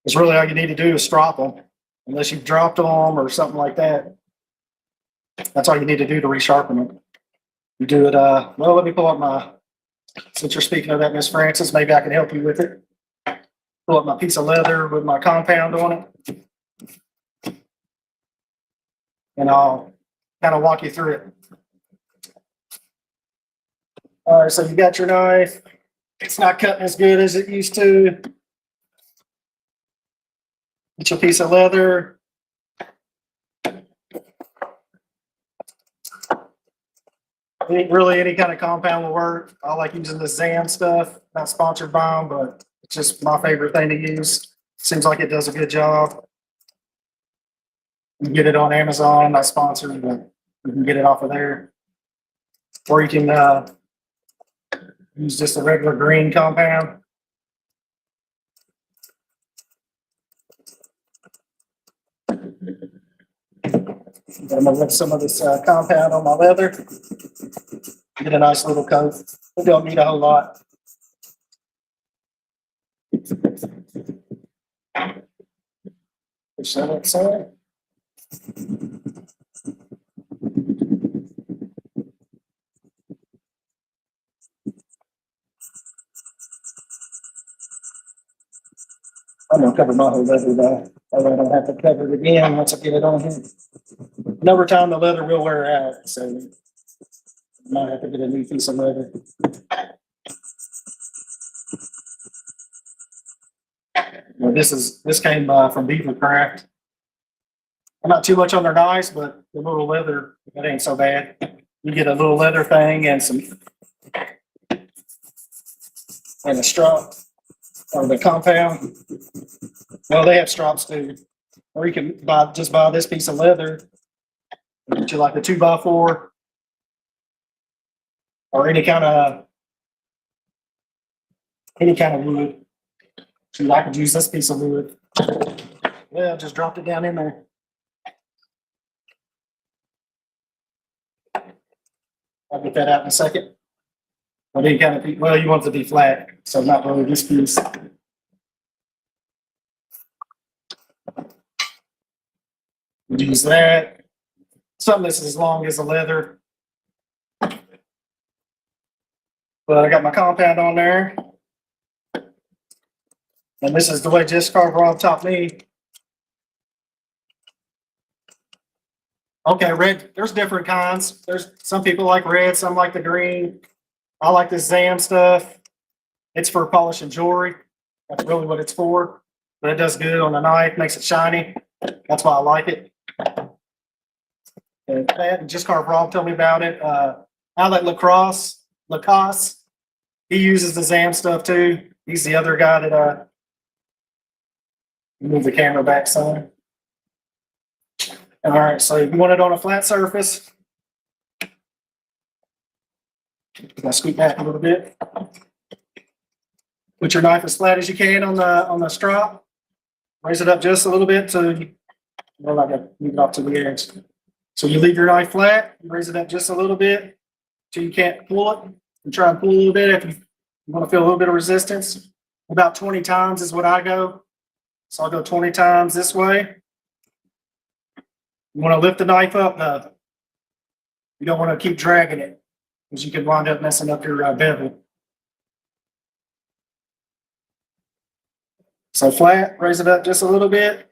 It's really all you need to do is strop them, unless you've dropped them or something like that. That's all you need to do to resharpen them. You do it, well, let me pull up my, since you're speaking of that, Miss Francis, maybe I can help you with it. Pull up my piece of leather with my compound on it. And I'll kind of walk you through it. All right, so you got your knife. It's not cutting as good as it used to. Get your piece of leather. Really, any kind of compound will work. I like using the Zan stuff. Not sponsored by them, but it's just my favorite thing to use. Seems like it does a good job. You can get it on Amazon, not sponsored, but you can get it off of there. Or you can use just a regular green compound. I'm gonna lift some of this compound on my leather. Get a nice little coat. We don't need a whole lot. Push that outside. I'm gonna cover my whole leather though. I don't have to cover it again once I get it on here. And over time, the leather will wear out, so I might have to get a new piece of leather. Well, this came from Beaver Craft. I'm not too much on their knives, but the little leather, it ain't so bad. You get a little leather thing and a strap or the compound. Well, they have straps too. Or you can just buy this piece of leather. Get you like a 2x4 or any kind of wood. So I could use this piece of wood. Yeah, just dropped it down in there. I'll get that out in a second. But you you want it to be flat, so not really this piece. Use that. Something that's as long as the leather. But I got my compound on there. And this is the way Jess Carver taught me. Okay, red, there's different kinds. There's some people like red, some like the green. I like this Zam stuff. It's for polishing jewelry. That's really what it's for. But it does good on the knife, makes it shiny. That's why I like it. And Just Carver Rob told me about it. Outlet Lacoste, he uses the Zam stuff too. He's the other guy that move the camera back some. All right, so you want it on a flat surface. I'll scoot back a little bit. Put your knife as flat as you can on the strap. Raise it up just a little bit so I gotta move it off to the edge. So you leave your knife flat, you raise it up just a little bit till you can't pull it. And try and pull a little bit if you want to feel a little bit of resistance. About 20 times is what I go. So I'll go 20 times this way. You want to lift the knife up though. You don't want to keep dragging it because you could wind up messing up your bevel. So flat, raise it up just a little bit.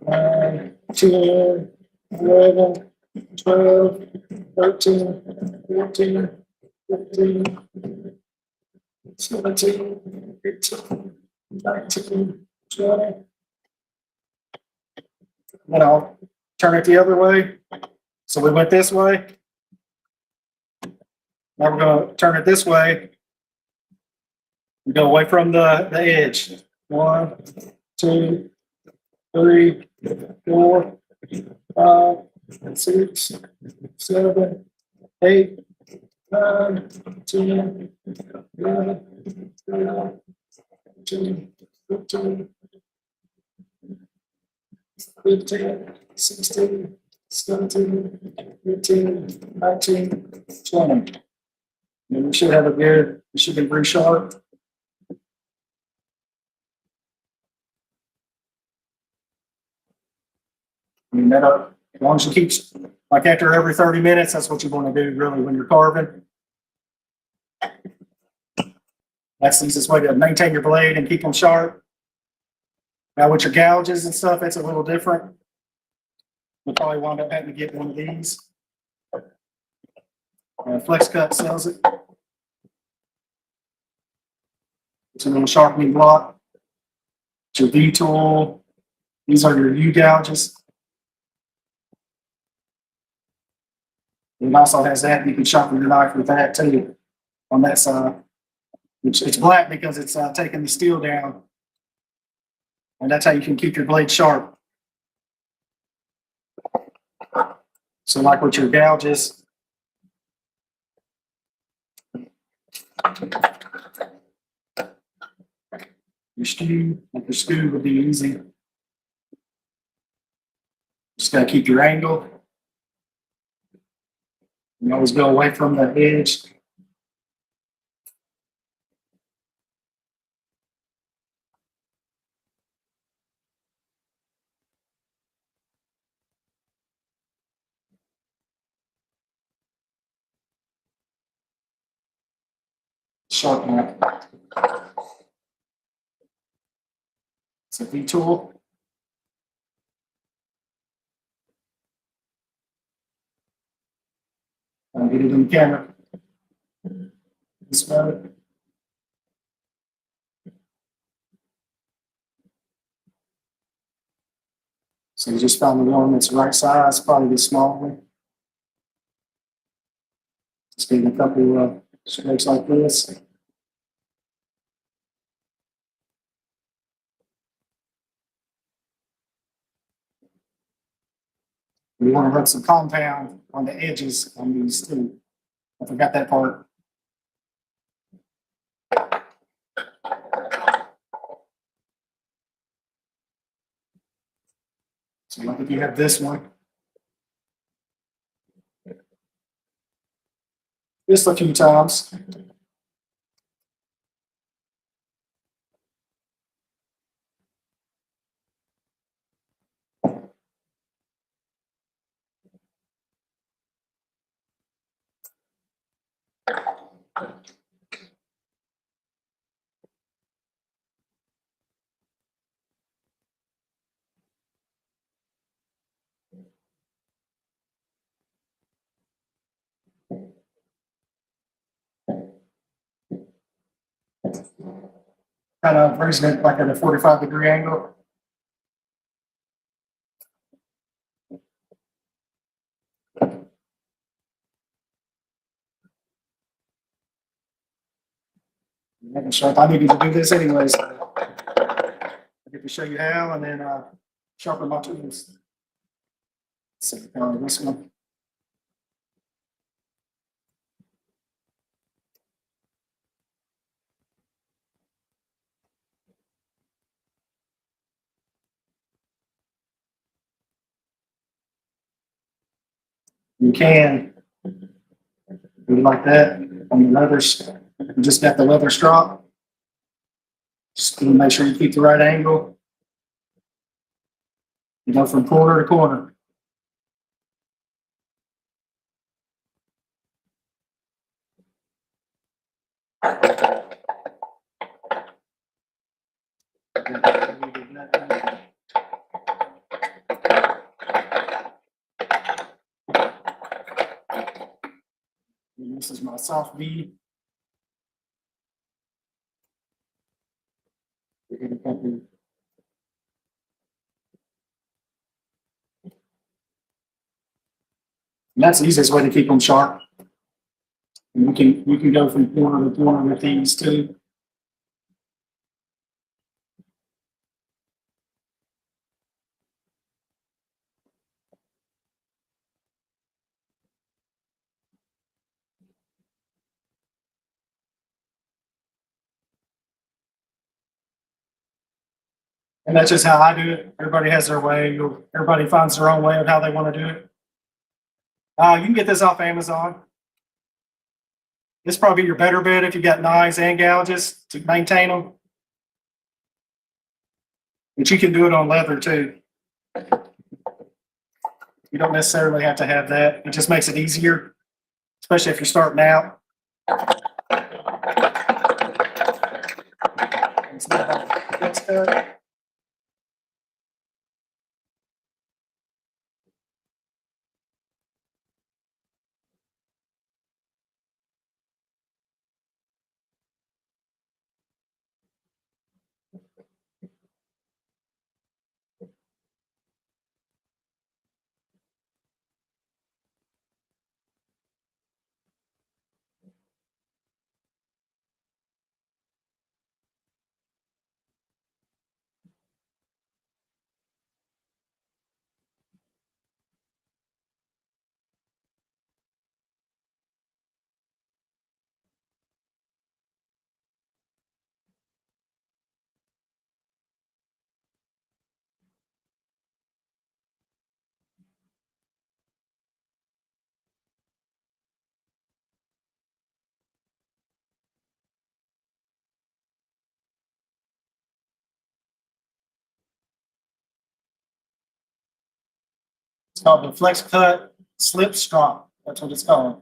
Nine, 10, 11, 12, 13, 14, 15, 17, 18, 19, 20. And I'll turn it the other way. So we went this way. Now we're going to turn it this way. We go away from the edge. 1, 2, 3, 4, 5, 6, 7, 8, 9, 10, 11, 12, 13, 14, 15, 16, 17, 18, 19, 20. And we should have a good, it should be pretty sharp. Clean that up. As long as you keep, like after every 30 minutes, that's what you want to do really when you're carving. That's the easiest way to maintain your blade and keep them sharp. Now with your gouges and stuff, it's a little different. You'll probably wind up having to get one of these. Flex Cut sells it. It's a little sharpening block. It's your V tool. These are your U gouges. It also has that. You can sharpen your knife with that too on that side. It's black because it's taking the steel down. And that's how you can keep your blade sharp. So like with your gouges, your skew would be easy. Just gotta keep your angle. You always go away from the edge. Sharpen it. It's a V tool. I'll get it in the camera. This mode. So you just found the one that's right size, probably the small one. Just getting a couple of strokes like this. We want to rub some compound on the edges on these too. I forgot that part. So like if you have this one, just a few times. Kind of raising it like at a 45-degree angle. Making sharp. I needed to do this anyways. I get to show you how, and then sharpen my tools. So this one. You can do it like that on the leathers. You just got the leather strop. Just make sure you keep the right angle. You go from corner to corner. And this is my soft V. And that's the easiest way to keep them sharp. And you can go from corner to corner with these too. And that's just how I do it. Everybody has their way. Everybody finds their own way of how they want to do it. You can get this off Amazon. This is probably your better bet if you got knives and gouges to maintain them. But you can do it on leather too. You don't necessarily have to have that. It just makes it easier, especially if you're starting out. That's good. It's called the Flex Cut Slip Strop. That's what it's called.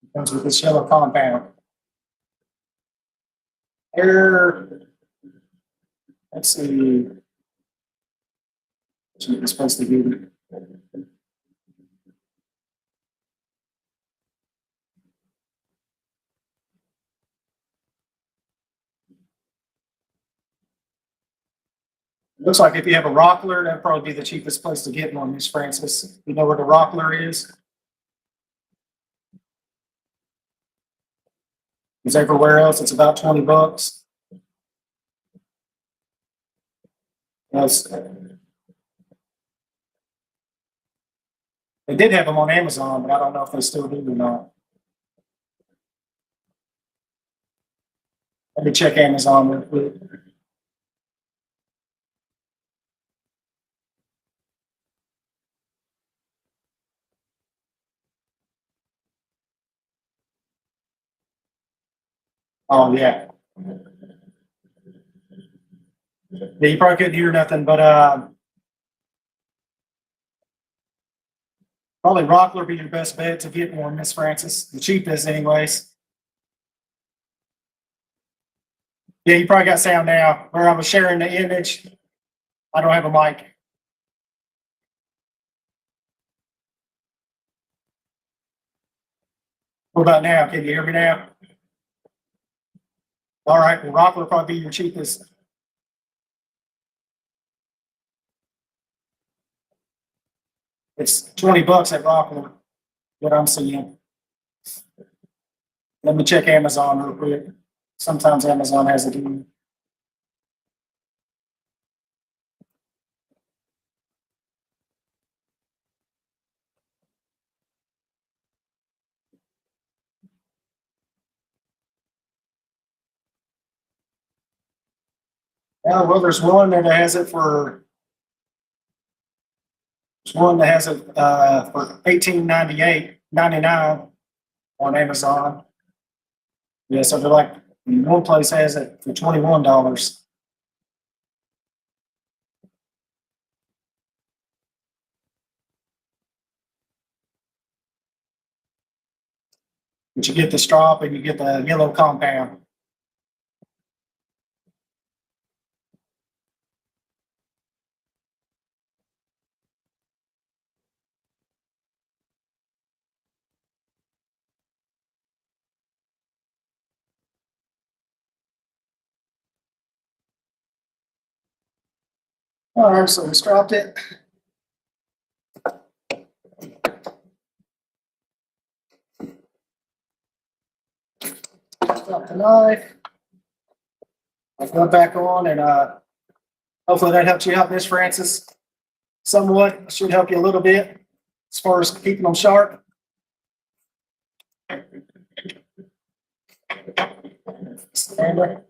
It comes with this yellow compound. Here, let's see. It's supposed to be. Looks like if you have a Rockler, that'd probably be the cheapest place to get one, Miss Francis. You know where the Rockler is? Because everywhere else, it's about $20. Yes. They did have them on Amazon, but I don't know if they still do or not. Let me check Amazon real quick. Oh, yeah. Yeah, you probably couldn't hear nothing, but probably Rockler be your best bet to get one, Miss Francis. The cheapest, anyways. Yeah, you probably got sound now. Where I was sharing the image, I don't have a mic. What about now? Can you hear me now? All right, well, Rockler will probably be your cheapest. It's $20 at Rockler, what I'm seeing. Let me check Amazon real quick. Sometimes Amazon has a deal. Yeah, well, there's one that has it for. There's one that has it for $18.99 on Amazon. Yeah, so they're like one place has it for $21. But you get the strop and you get the yellow compound. All right, so we stropped it. Drop the knife. I'll go back on and hopefully that helps you out, Miss Francis. Somewhat, should help you a little bit as far as keeping them sharp. Stand there.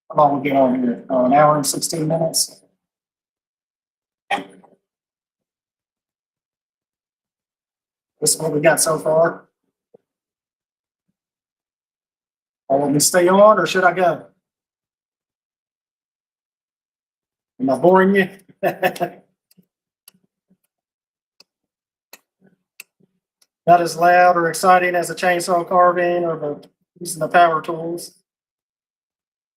How long we get on here? An hour and 16 minutes. This is what we got so far. Want me to stay on or should I go? Am I boring you? Not as loud or exciting as a chainsaw carving or using the power tools.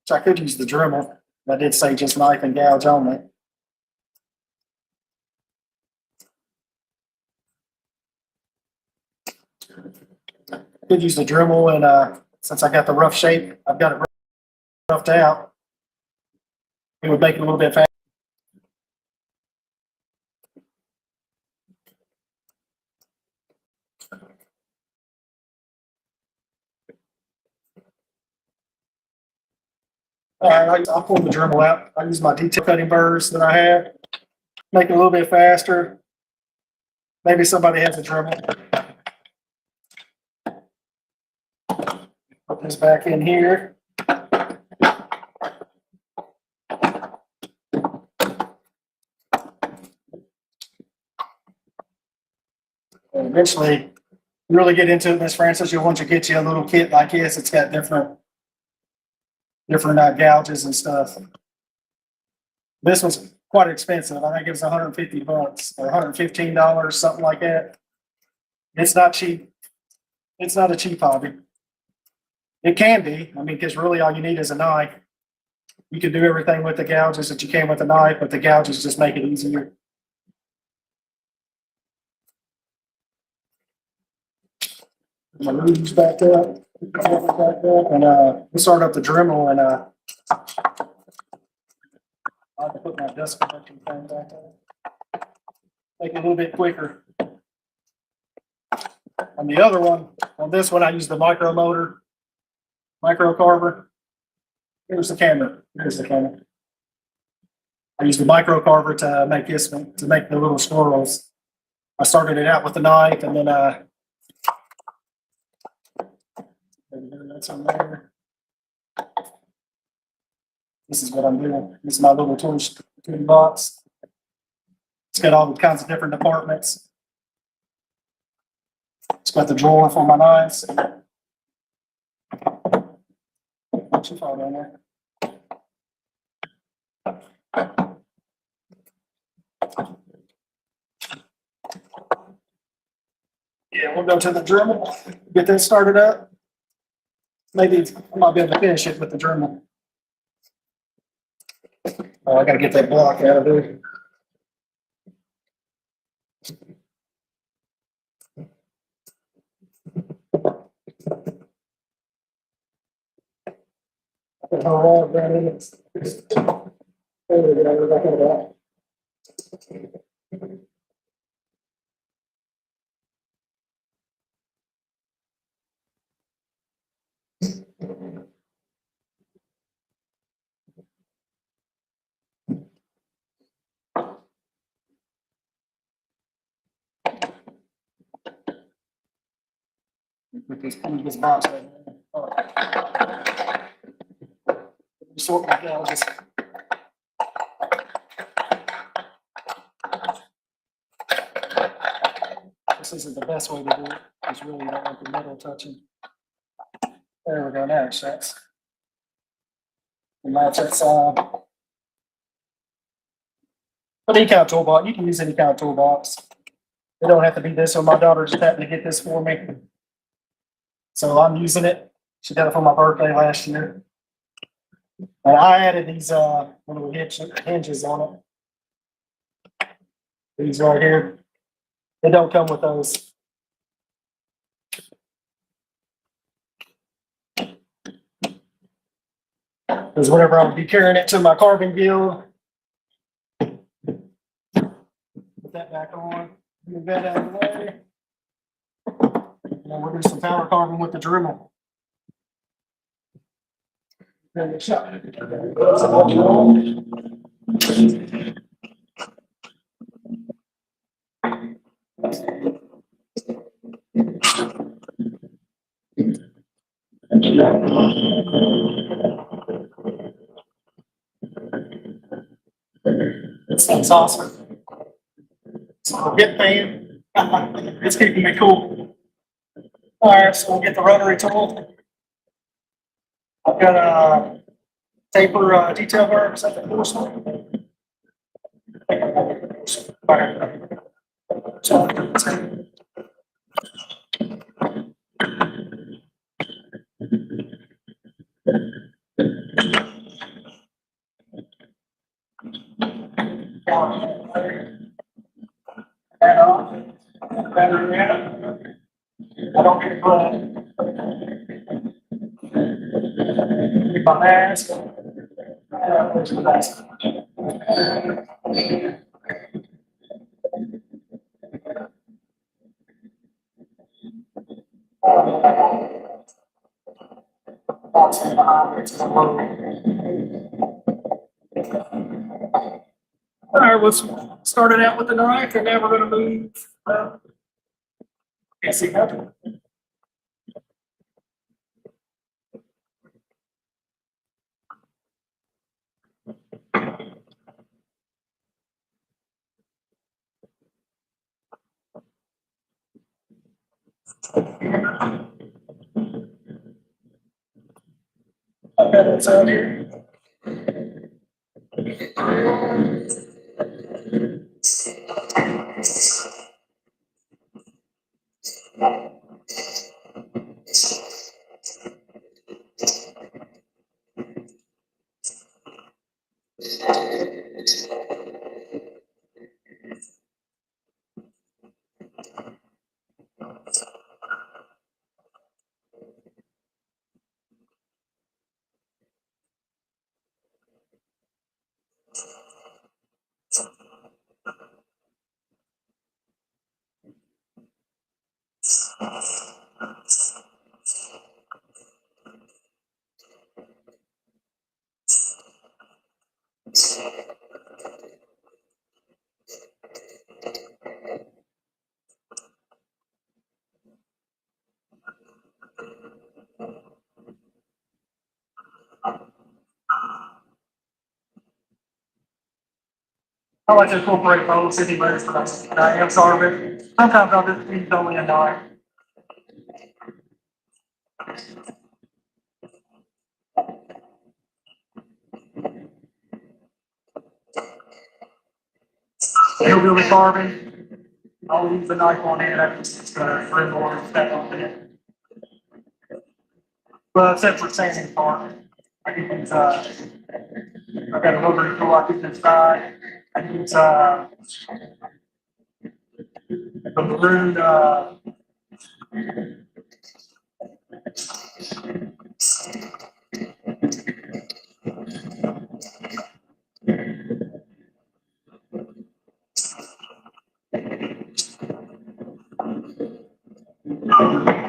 Which I could use the Dremel. I did say just knife and gouge only. Could use the Dremel, and since I got the rough shape, I've got it roughed out. It would make it a little bit faster. All right, I'll pull the Dremel out. I use my detail cutting burrs that I have. Make it a little bit faster. Maybe somebody has a Dremel. Put this back in here. And eventually, you really get into it, Miss Francis, you'll want to get you a little kit like this. It's got different gouges and stuff. This was quite expensive. I think it was $150 or $115, something like that. It's not cheap. It's not a cheap hobby. It can be. I mean, because really all you need is a knife. You can do everything with the gouges that you can with a knife, but the gouges just make it easier. My lubes back up, and we start up the Dremel, and I have to put my dust collecting thing back up. Make it a little bit quicker. On the other one, on this one, I use the micro motor, micro carver. Here's the camera. Here's the camera. I use the micro carver to make this one, to make the little squirrels. I started it out with the knife, and then that's on there. This is what I'm doing. This is my little tool box. It's got all kinds of different departments. It's got the drawer for my knives. Not too far down there. Yeah, we'll go to the Dremel, get this started up. Maybe I might be able to finish it with the Dremel. Oh, I gotta get that block out of there. Put her all down in it. There we go, we're back in the back. Put this box right there. All right. Sort my gouges. This isn't the best way to do it. It's really don't want the metal touching. There we go. Now it shuts. And match that side. But any kind of toolbox, you can use any kind of toolbox. It don't have to be this one. My daughter just happened to get this for me. So I'm using it. She got it for my birthday last year. And I added these little hinges on it. These right here. They don't come with those. Because whenever I'll be carrying it to my carving guild, put that back on, move that out of the way. And then we'll do some power carving with the Dremel. Then the shot. This thing's awesome. So hip fan. It's keeping me cool. All right, so we'll get the rotary tool. I've got a taper detail bar. Is that the first one? Battery in it. I don't get Get my mask. Where's the mask? All right, let's start it out with the knife, and now we're gonna move. Can't see nothing. Okay, what's out here? I like to incorporate both anyways, but I am sorry. Sometimes I'll just use only a knife. Hillbilly carving, I'll use the knife on it, I just, trim more stuff on it. Well, except for sanding part, I can use, I've got a rotary tool I can inside, I can use, the maroon,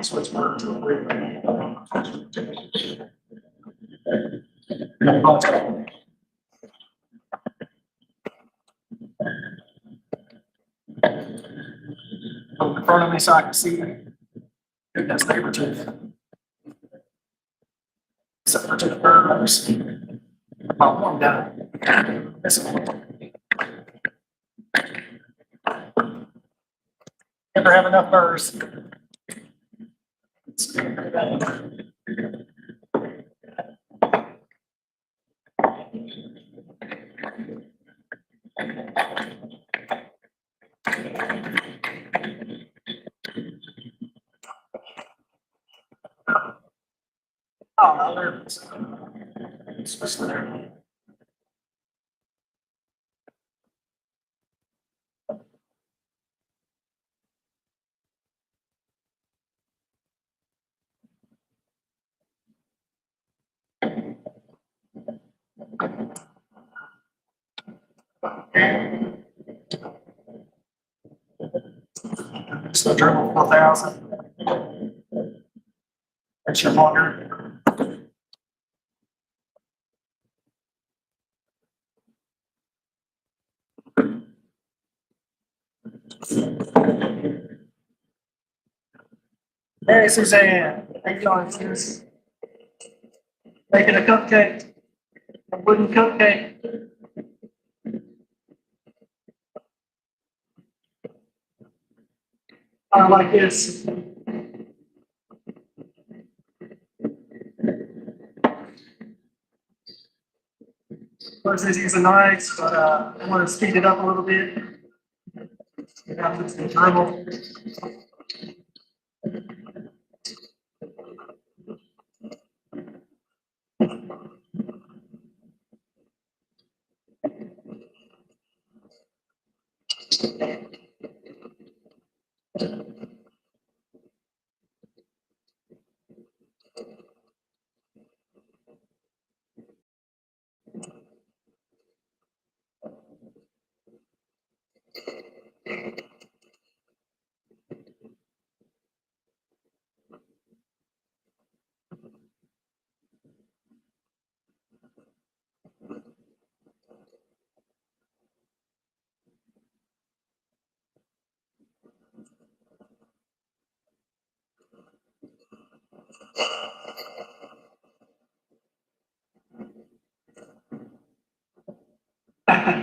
switch word to a maroon. Look in front of me so I can see. That's neighbor too. Except for two birds. Oh, one down. This one. Never have enough birds. Oh, no, there's. Especially there. So Dremel 4000. That's your marker. Hey Suzanne, how you doing, Susan? Making a cupcake, a wooden cupcake. I like this. First is using knives, but I want to speed it up a little bit. Have this Dremel.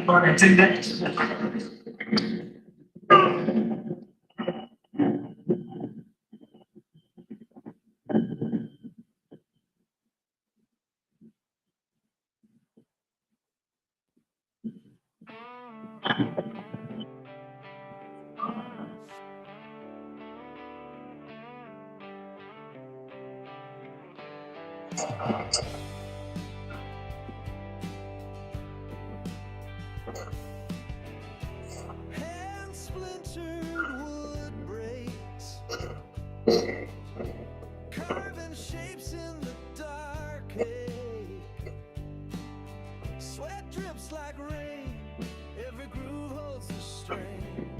For 2 days. Hand splintered wood breaks, carving shapes in the dark ache. Sweat drips like rain, every groove holds the strain.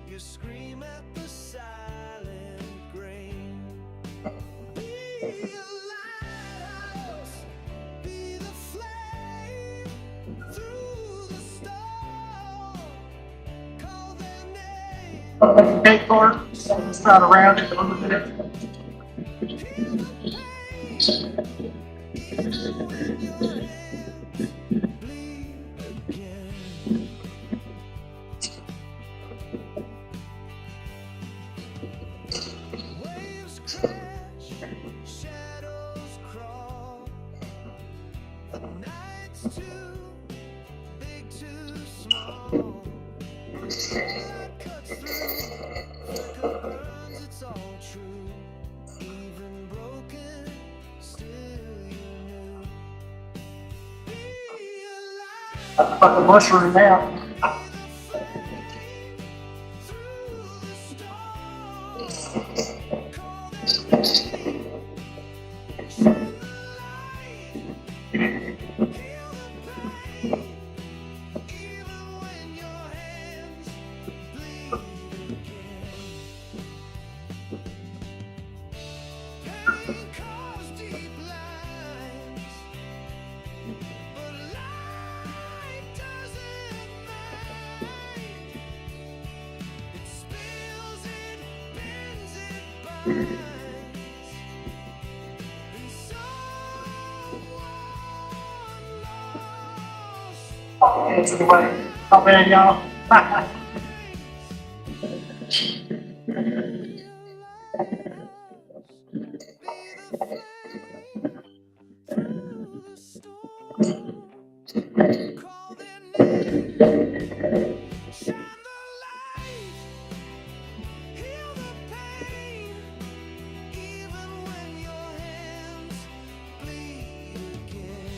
You scream at the silent grain. Be a lighthouse, be the flame through the storm. Call their name. Cake card, let's try to round it a little bit. Hear the pain, even when your hands bleed again. Waves crash, shadows crawl. The night's too big, too small. Light cuts through, flicker burns, it's all true. Even broken, still you knew. Be alive, Put the mushroom out. be the flame through the storm. Call their name, shine the light, heal the pain. Even when your hands bleed again. Pain caused deep lines, but light doesn't mind. It spills, it bends, it binds. And someone lost Into the way. Not bad, y'all. Call their name, shine the light, heal the pain, even when your hands bleed again.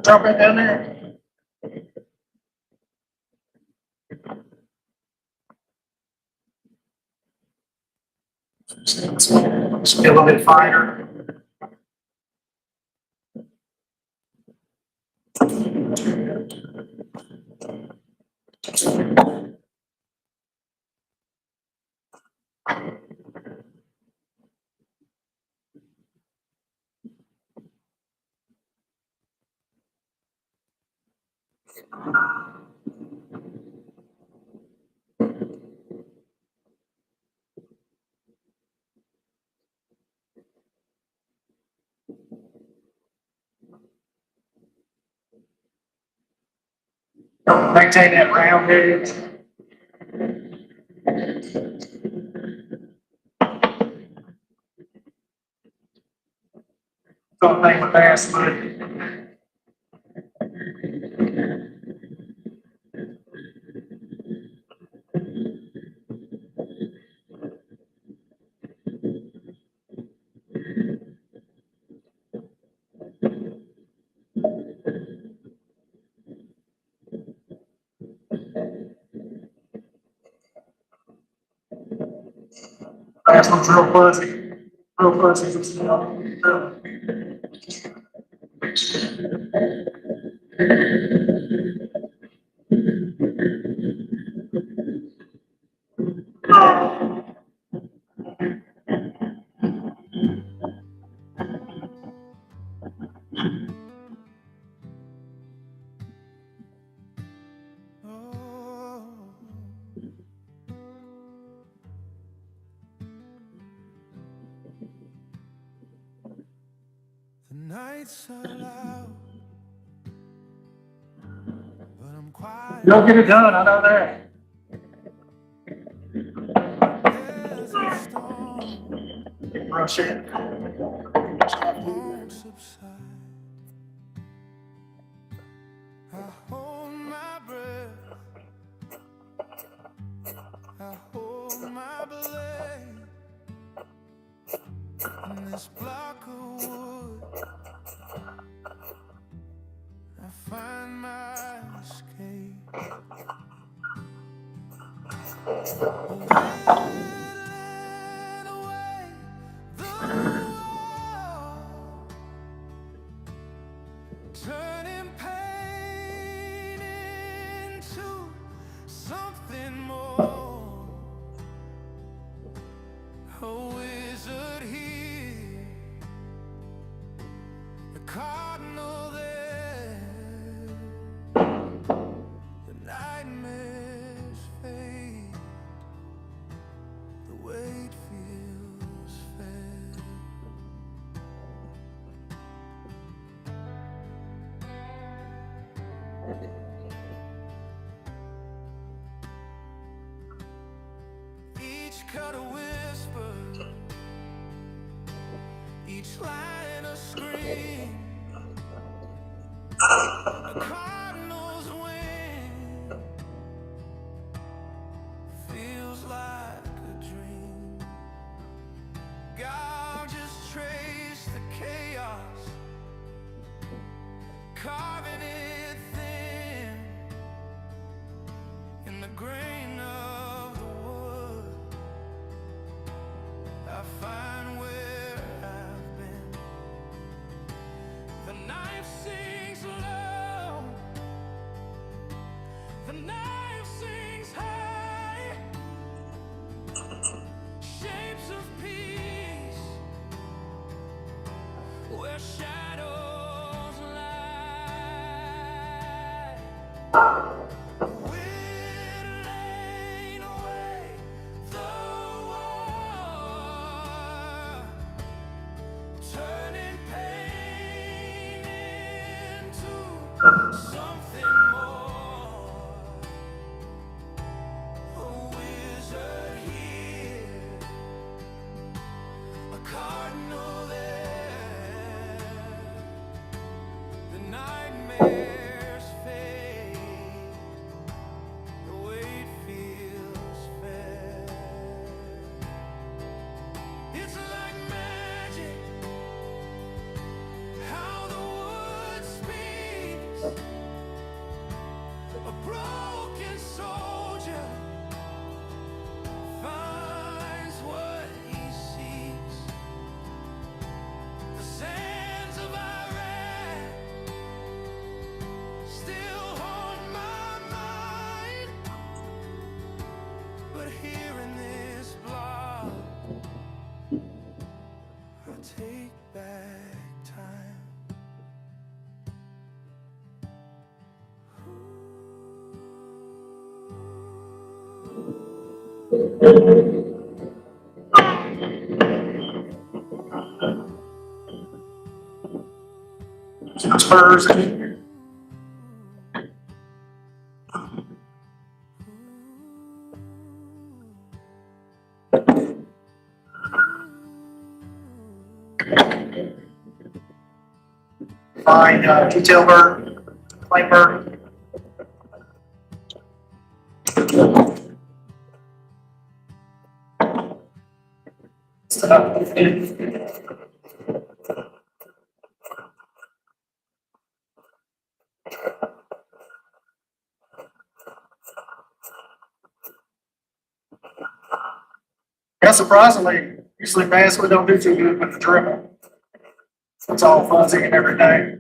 Drop it down there. It's a little bit finer. Maintain that round edge. Don't think with basswood. Last one's real fuzzy. Real fuzzy. Oh, the nights are loud, but I'm quiet. You'll get it done, I know that. There's a storm Rush it. won't subside. I hold my breath, I hold my blade in this block of wood. I find my escape. Whittling away the wall, turning pain into something more. A wizard here, a cardinal there. The nightmares fade, the weight feels fair. Each cut a whisper, each line a scream. A cardinal's wing feels like a dream. God just trace the chaos, carving it thin in the grain of the wood. I find where I've been. The knife sings low, the knife sings high. Shapes of peace where shadows lie. Whittling away the war, turning pain into something more. A wizard here, a cardinal there. The nightmares fade, the weight feels fair. It's like magic, how the wood speaks. A broken soldier finds what he seeks. The sands of Iraq still haunt my mind, but here in this block, I take back time. Spurs. Fine, detail bird, plain bird. surprisingly, usually basswood don't do too good with the dribble. It's all fuzzy and everything.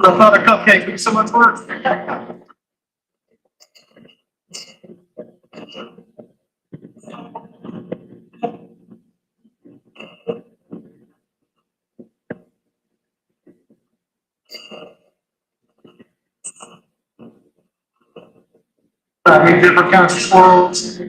I thought a cupcake would be so much work. I mean, different kinds of squirrels.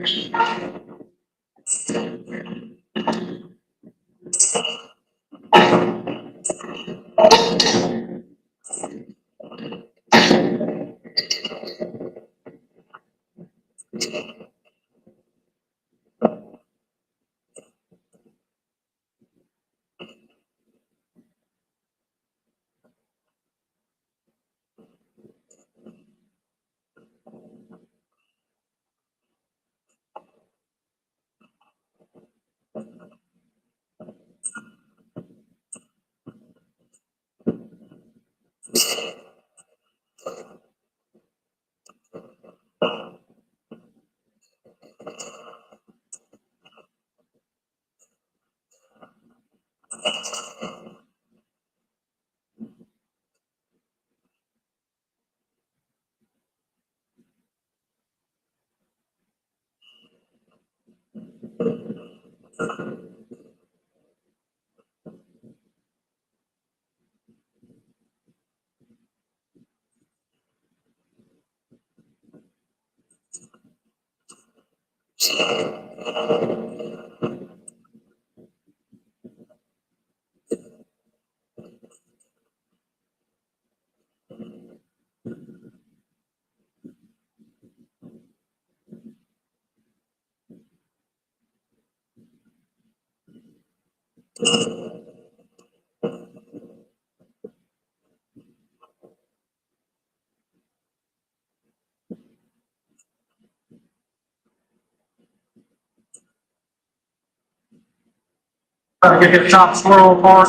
Try to get the top swirl apart.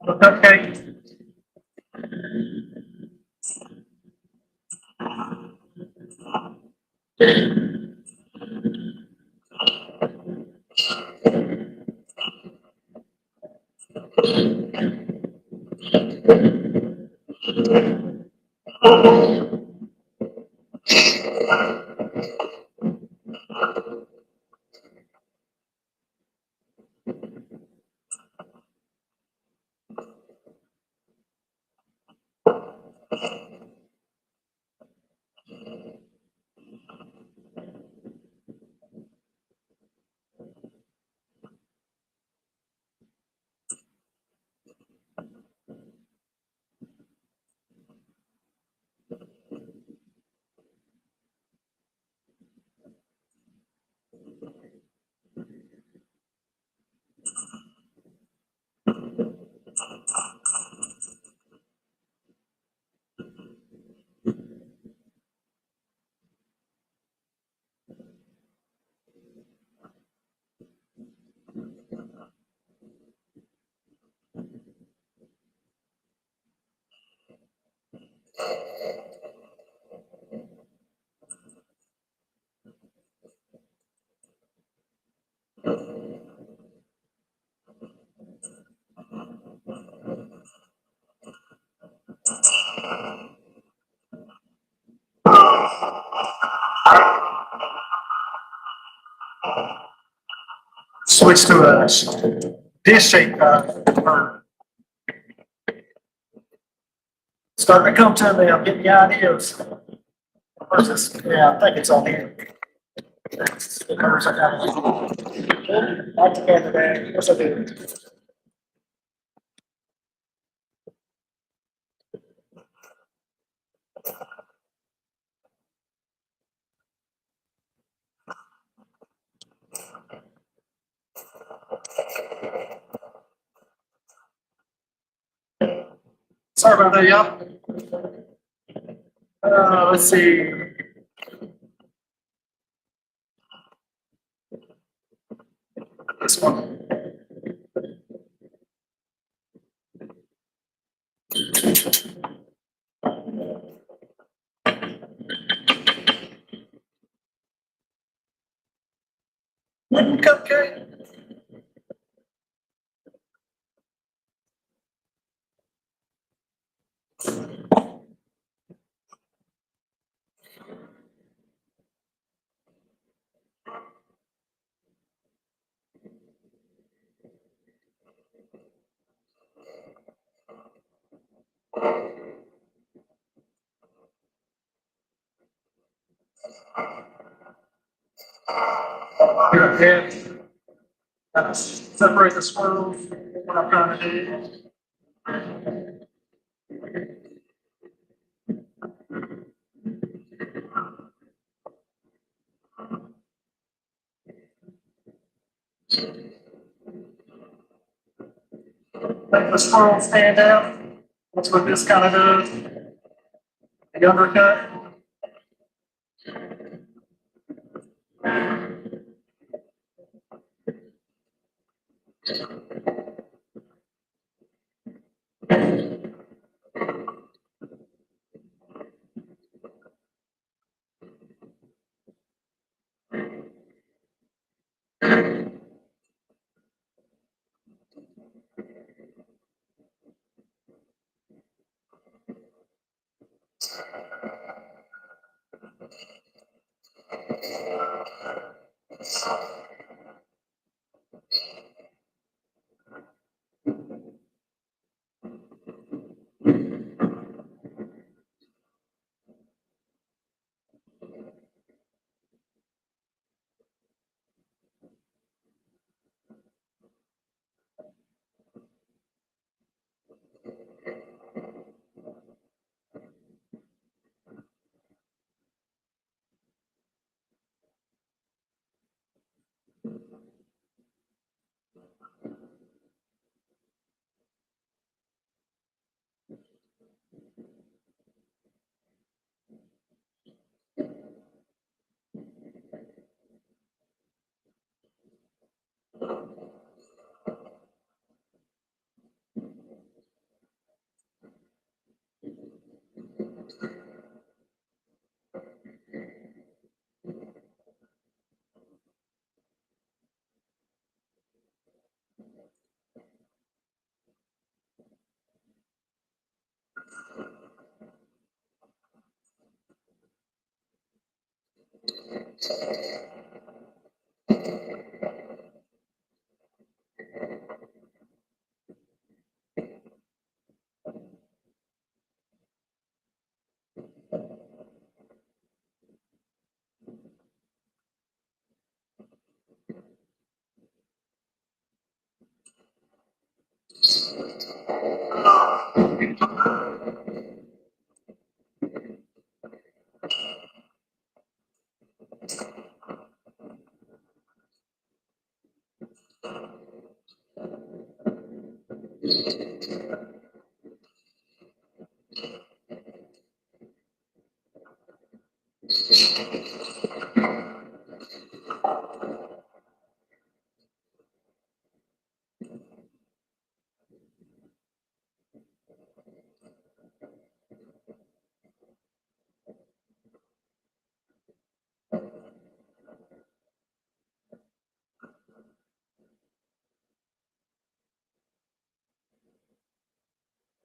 The cupcake. Switch to a dish shape. Starting to come to me. I'm getting the ideas. Where's this? Yeah, I think it's on here. The numbers are down. I took care of that. Yes, I did. Sorry about that, y'all. Let's see. This one. Wooden cupcake. Here, separate the swirls. What I'm trying to do. Make the swirl stand out. That's what this kind of does. The undercut.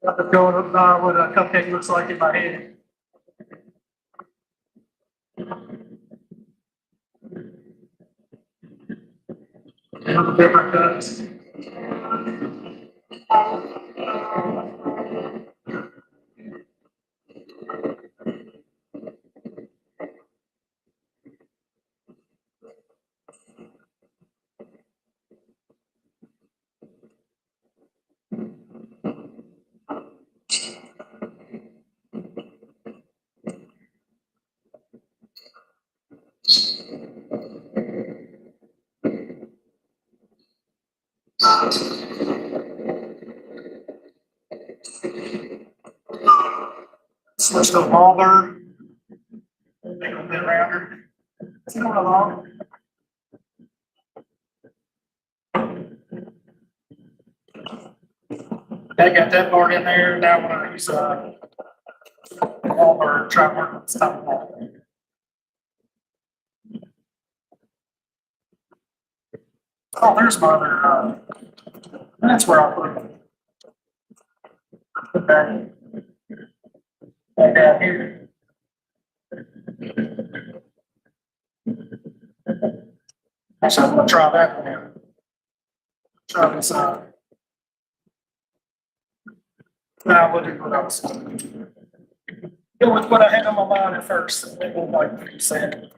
I'm just going up by what a cupcake looks like in my head. Couple different cups. Switch to Wahlberg. Make it a bit rounder. It's going along. Okay, got that part in there. Now I'm gonna use Wahlberg, try working on this top wall. Oh, there's my other, that's where I'll put it. Put that down here. Actually, I'm gonna try that one out. Try this out. Now we'll do what else. Go with what I had on my mind at first, and then we'll like what you said.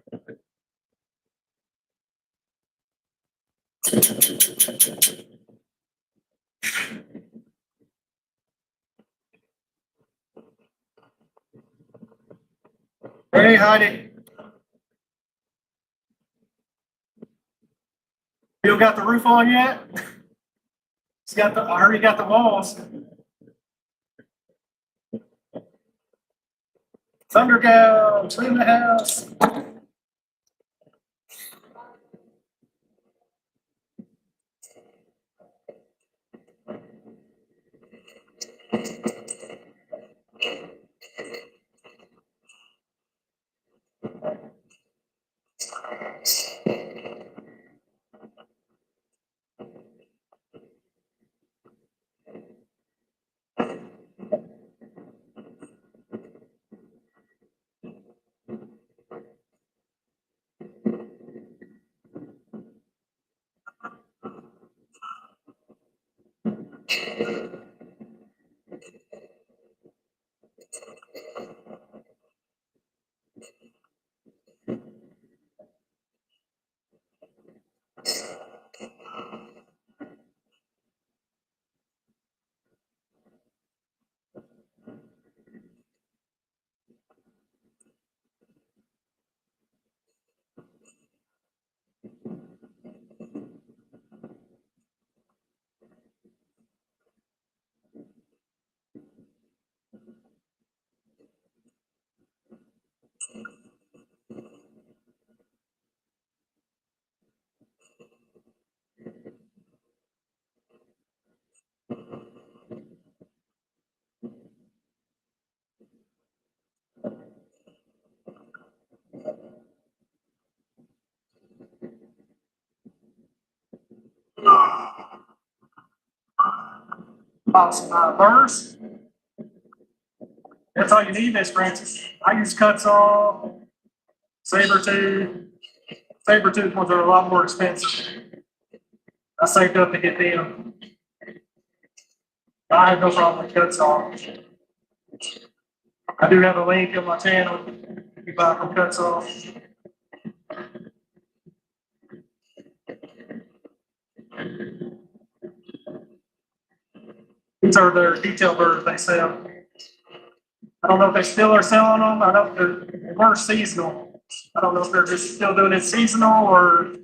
Hey, Heidi. You got the roof on yet? It's got the, I heard you got the walls. Thundergals in the house. Awesome. Burrs. That's all you need, Miss Francis. I use cuts off, Sabertooth. Sabertooth ones are a lot more expensive. I saved up to get them. I have no problem with cuts off. I do have a link on my channel. If you buy from cuts off. These are their detail birds they sell. I don't know if they still are selling them. I don't. They were seasonal. I don't know if they're just still doing it seasonal or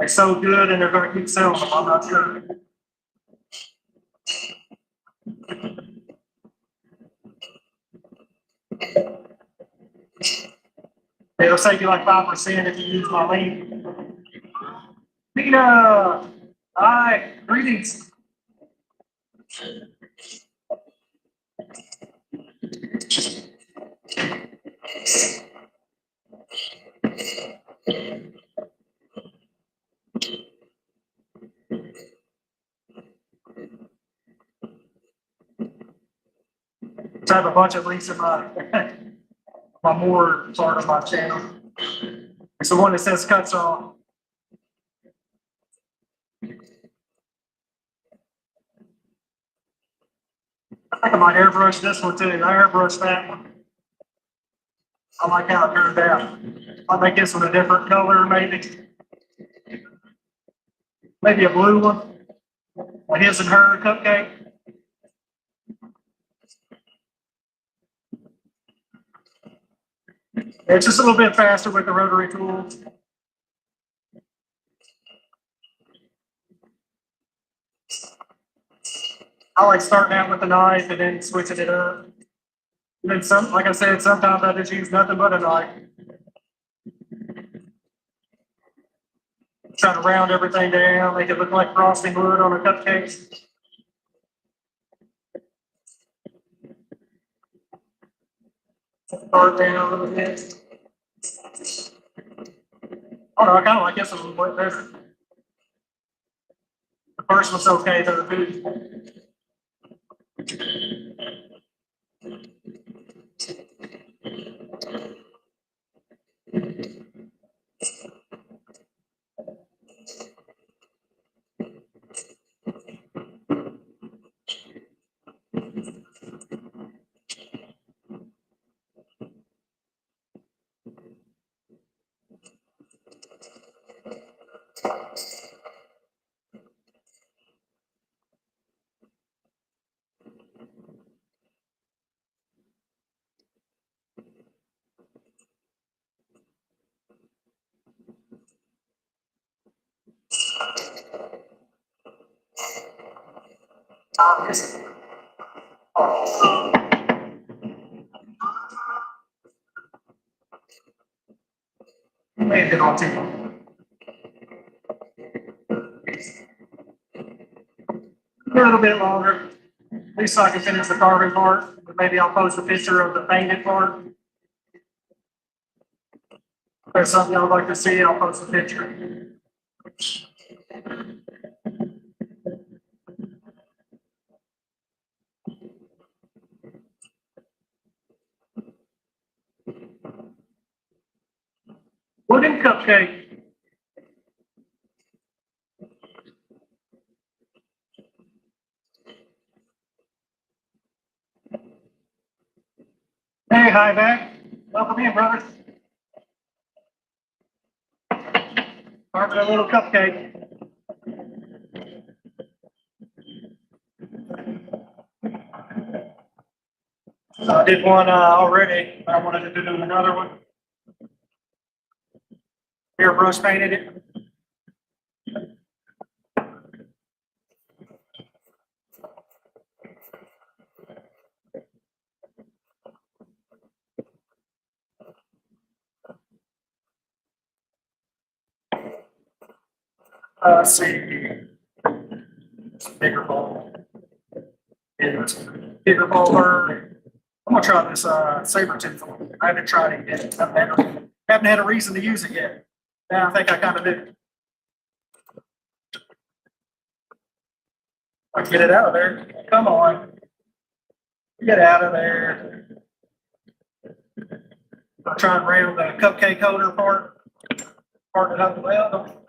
they're so good and they're gonna keep selling them, I'm not sure. It'll save you like 5% if you use my link. Tina, hi, greetings. So I have a bunch of links in my my more part of my channel. It's the one that says cuts off. I think I might airbrush this one too. I airbrushed that one. I like how it turned out. I'll make this one a different color, maybe. Maybe a blue one. A his and her cupcake. It's just a little bit faster with the rotary tool. I like starting out with the knife and then switching it up. And then some, like I said, sometimes I just use nothing but a knife. Trying to round everything down, make it look like frosting wood on a cupcake. Start down a little bit. Oh no, I kind of like this one a little bit better. The first one's okay, though, too. Maybe I'll take one. A little bit longer. At least so I can finish the carving part. But maybe I'll post a picture of the painted part. If there's something I'd like to see, I'll post a picture. Wooden cupcake. Hey, hi back. Welcome in, brother. Carving a little cupcake. So I did one already, but I wanted to do another one. Airbrush painted it. Let's see. Bigger bowl. Bigger bowler. I'm gonna try this saber tooth one. I haven't tried it yet. Haven't had a reason to use it yet. Now I think I kind of do. I get it out of there. Come on. Get out of there. I'll try and round the cupcake holder part. Part it up well.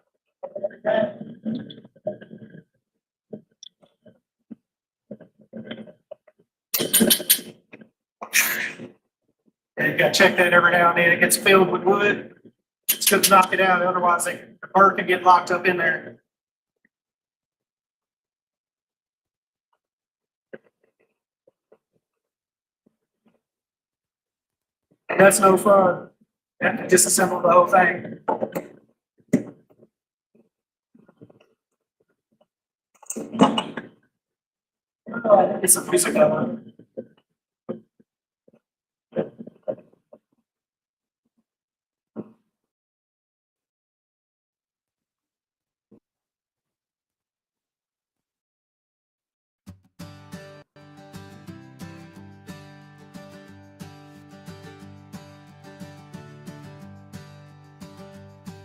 And you gotta check that every now and then. It gets filled with wood. It's good to knock it out, otherwise the bird can get locked up in there. And that's no fun. You have to disassemble the whole thing. It's a piece of cover.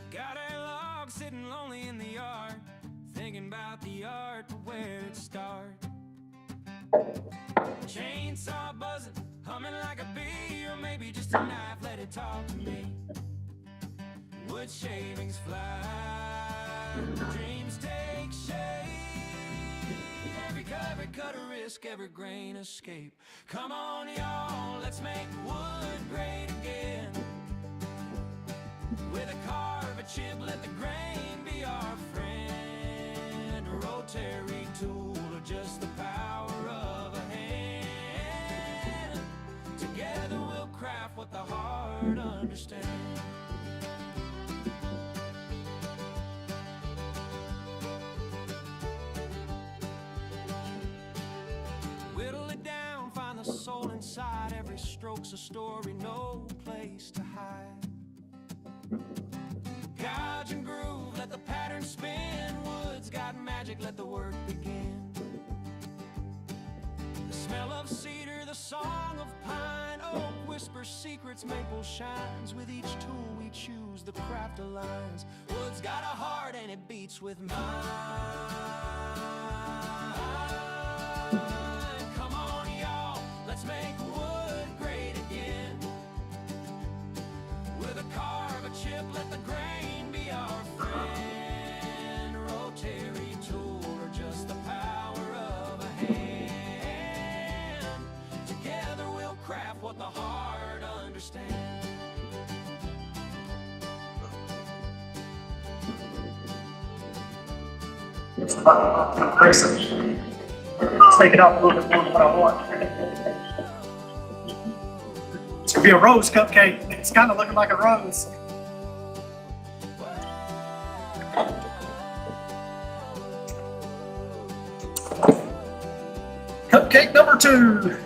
Got a log sitting lonely in the yard, thinking about the art, but where it start? Chainsaw buzzing, humming like a bee, or maybe just a knife, let it talk to me. Wood shavings fly, dreams take shape. Every cut a risk, every grain escape. Come on, y'all, let's make wood great again. With a carve, a chip, let the grain be our friend. A rotary tool, or just the power of a hand. Together we'll craft what the heart understands. Whittle it down, find the soul inside. Every stroke's a story, no place to hide. Gouge and groove, let the pattern spin. Wood's got magic, let the work begin. The smell of cedar, the song of pine. Oak whispers secrets, maple shines. With each tool we choose, the craft aligns. Wood's got a heart and it beats with mine. Come on, y'all, let's make wood great again. With a carve, a chip, let the grain be our friend. A rotary tool, or just the power of a hand. Together we'll craft what the heart understands. It's impressive. Take it off a little bit more than what I want. It's gonna be a rose cupcake. It's kind of looking like a rose. Cupcake number 2.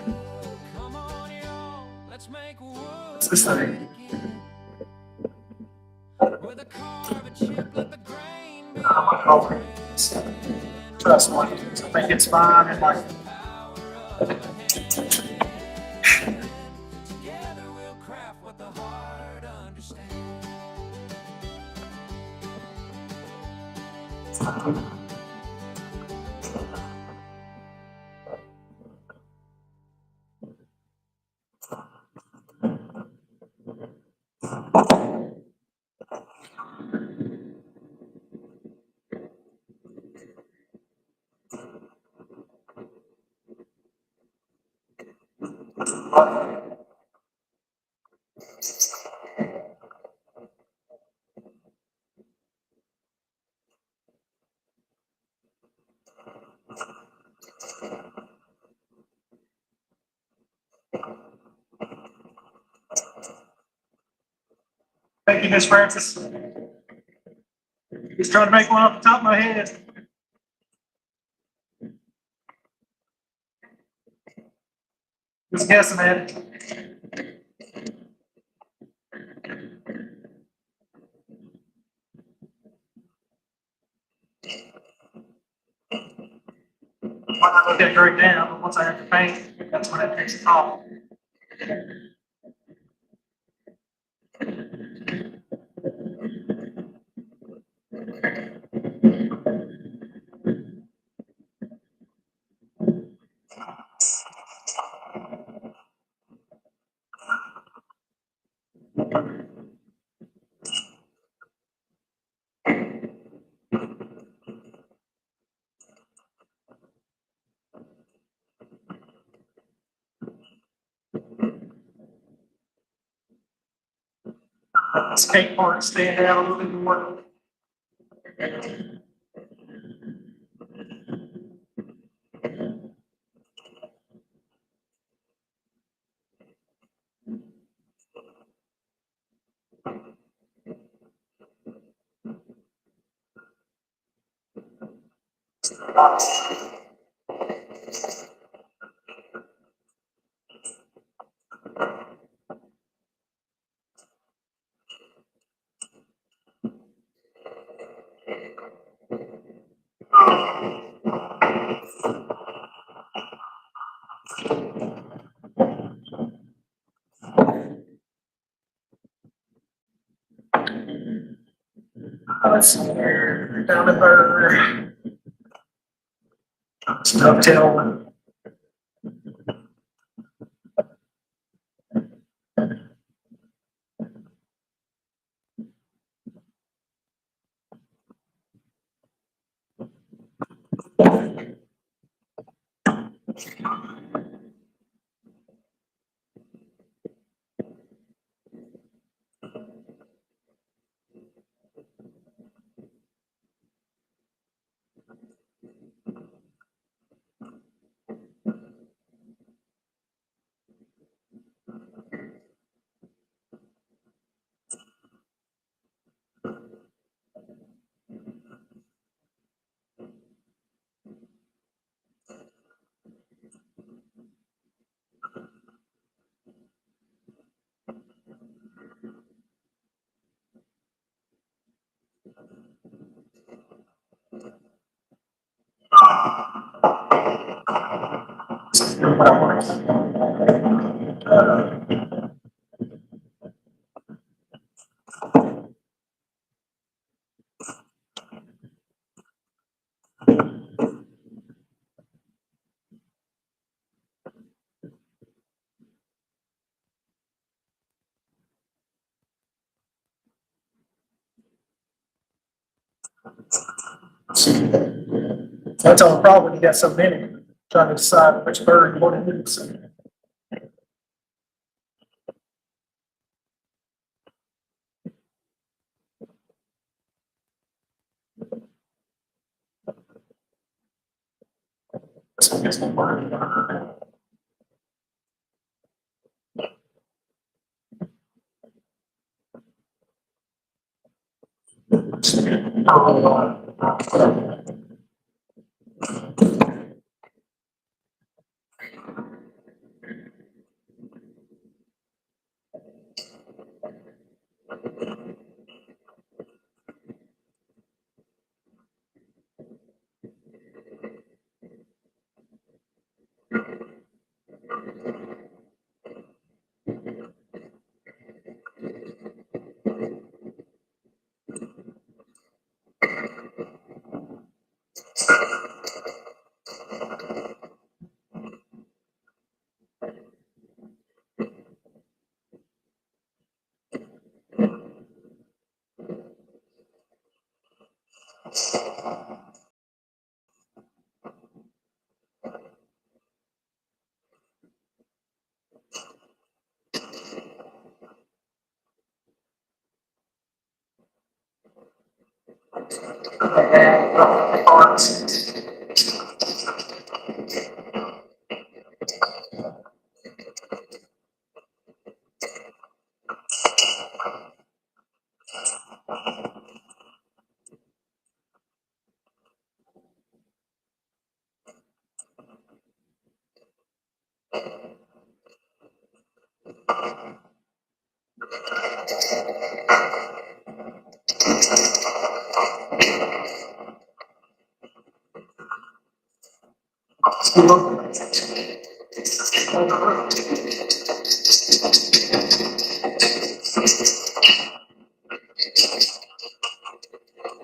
Come on, y'all, let's make wood. What's this thing? With a carve, a chip, let the grain be I'm gonna call it. Trust me, I think it's fine. And like, together we'll craft what the heart understands. thank you, Miss Francis. Just trying to make one off the top of my head. Just guessing at it. Might not look that great now, but once I have to paint, that's when it takes it off. This cake part stand out a little bit more. Let's see here, down the bird. Dovetail one. That's all the problem, you got so many, trying to decide which bird you want to use. This one gets the bird.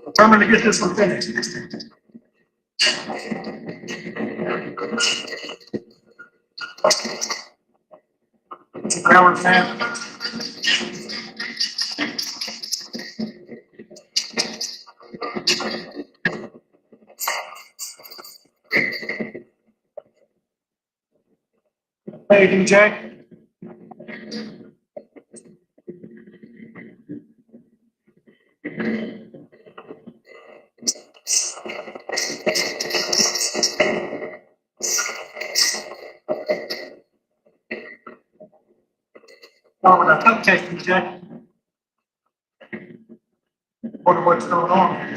Determined to get this one finished. Howard family. Hey, DJ. Oh, with a cupcake, DJ. Wonder what's going on.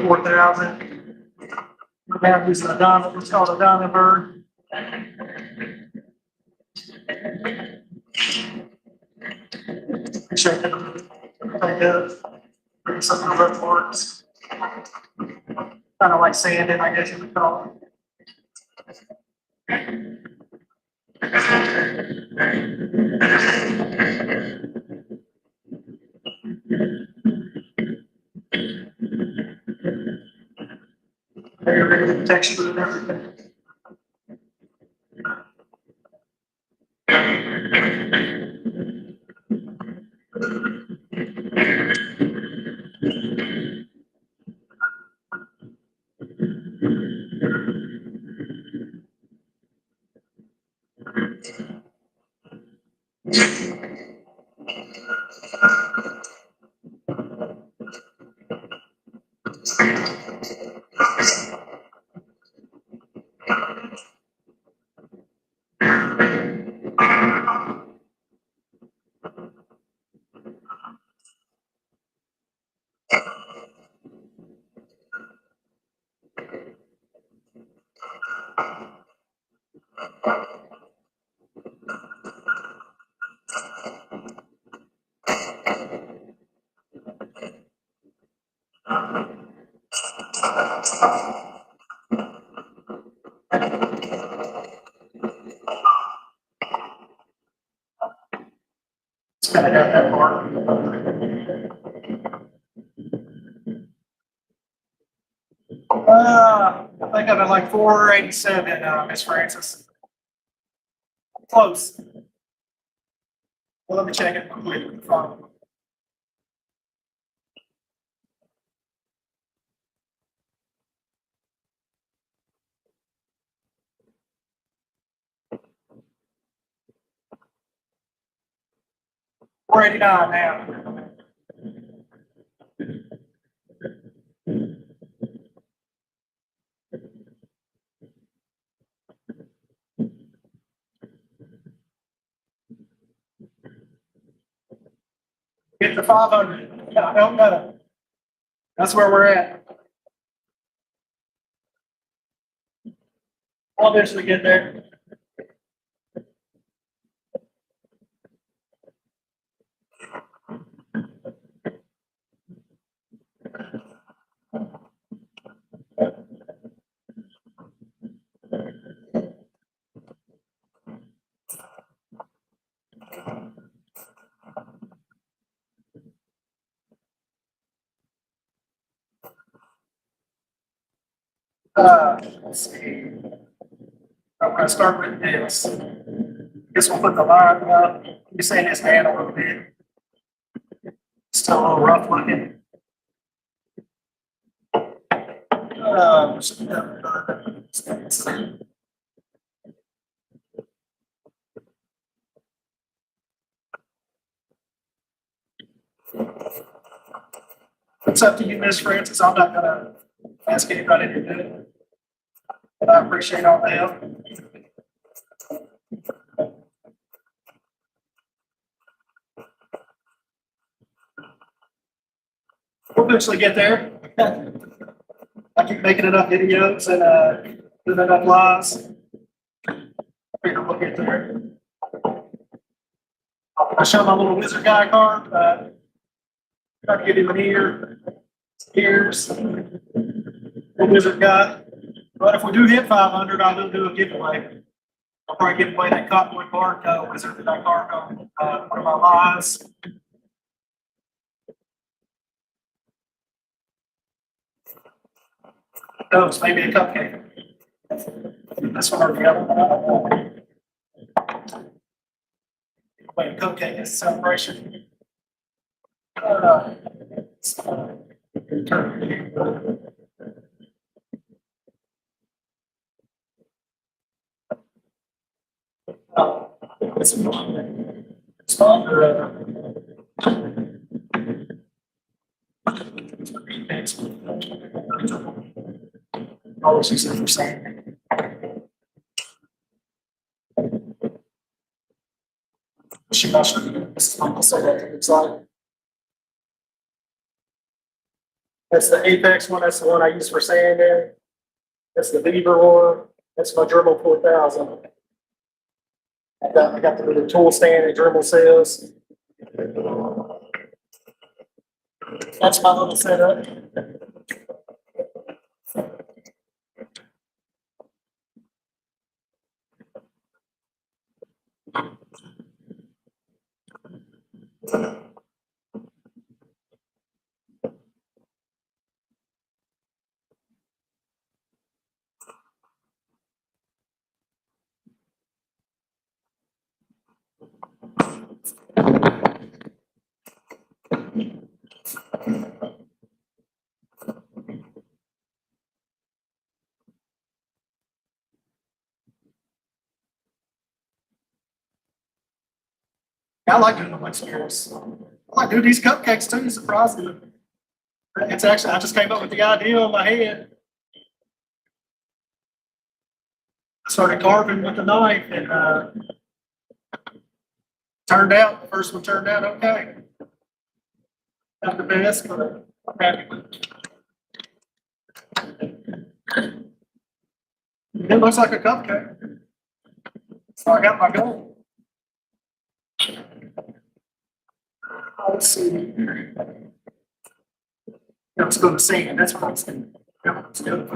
$24,000. We're now using a diamond, what's called a diamond bird. Check it. Everything good. Bring some of the parts. Kind of like sanding, I guess you would call it. Very good texture and everything. It's kind of got that part. I think I'm at like 487, Miss Francis. Close. Well, let me check it real quick. Fine. We're 89 now. Get to 500. Yeah, I don't know. That's where we're at. I'll eventually get there. Let's see. I'm gonna start with this. Guess we'll put the line up. You're saying his hand a little bit. Still a little rough looking. Uh, It's up to you, Miss Francis. I'm not gonna ask anybody to do it. But I appreciate all the help. We'll eventually get there. I keep making enough videos and doing enough lives. I figure we'll get there. I show my little wizard guy card. Try to get him an ears, the wizard guy. But if we do hit 500, I will do a giveaway. I'll probably give away that Cottonwood Park wizard that I carved on one of my lives. Those, maybe a cupcake. This one or the other one, I don't know. Wait, a cupcake is a celebration. It's fun always use it for saying. She not sure this is Uncle said that it's like. That's the Apex one. That's the one I use for sanding. That's the Beaver one. That's my Dremel 4000. I got the little tool stand and Dremel cells. That's my little setup. I like doing the Wix spirits. I like doing these cupcakes too, surprisingly. It's actually, I just came up with the idea in my head. I started carving with the knife and the first one turned out okay. Not the best, but I'm happy with it. It looks like a cupcake. So I got my goal. Let's see. Let's go to sand. That's what I'm saying. Let's go.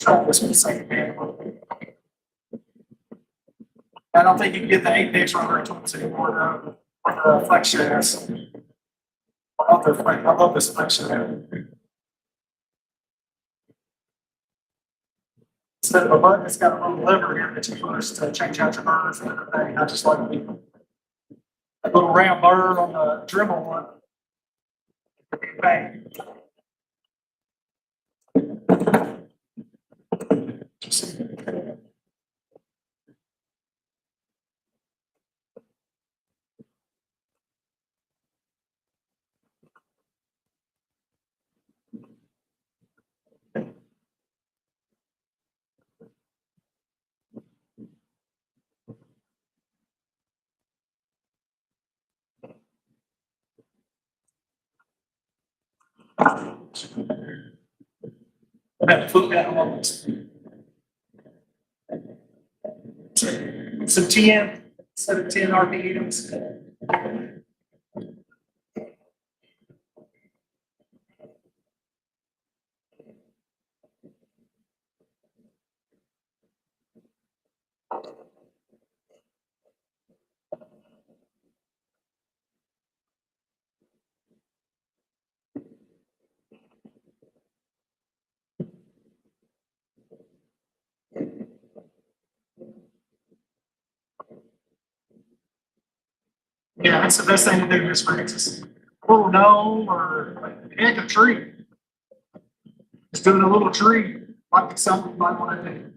Try this one second. I don't think you can get the Apex rubber tools anymore. Flex shafts. I love this flex shaft. Instead of a button, it's got a little lever here that you push to change out your burrs and everything. I just like a little round burr on the Dremel one. Bang. I have to flip that on this. Some 10, instead of 10 RPMs. Yeah, that's the best thing to do in this practice. A little gnome or like heck a tree. Just doing a little tree might be something you might want to do.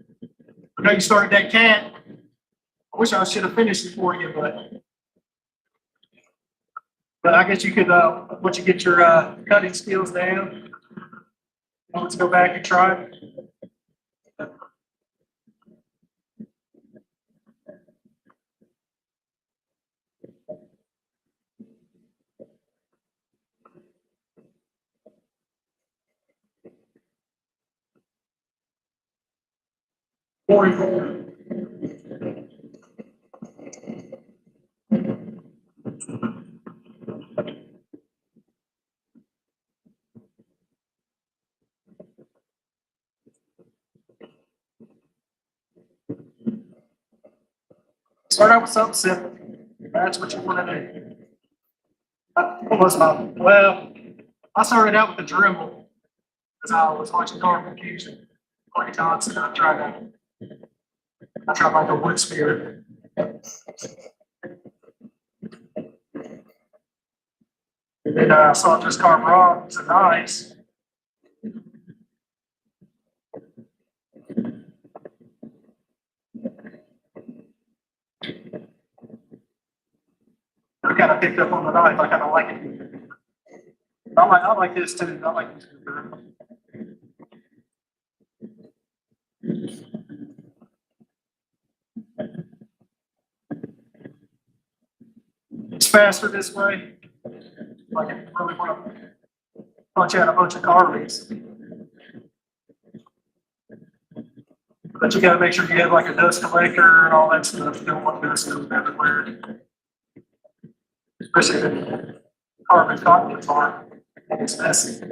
I know you started that cat. I wish I should have finished it for you, but I guess you could once you get your cutting skills down, let's go back and try it. More. Start out with something simple. That's what you want to do. Well, I started out with the Dremel because I was watching Carmen Fusion, Clay Johnson. I tried like a wood spirit. And then I saw just carved rocks and knives. I kind of picked up on the knife. I kind of like it. I like this too. I like this. It's faster this way. Like, if you really want to punch out a bunch of carvings. But you gotta make sure you have like a dust collector and all that stuff. You don't want dust going everywhere. Especially the carbon cotton bar. It's messy.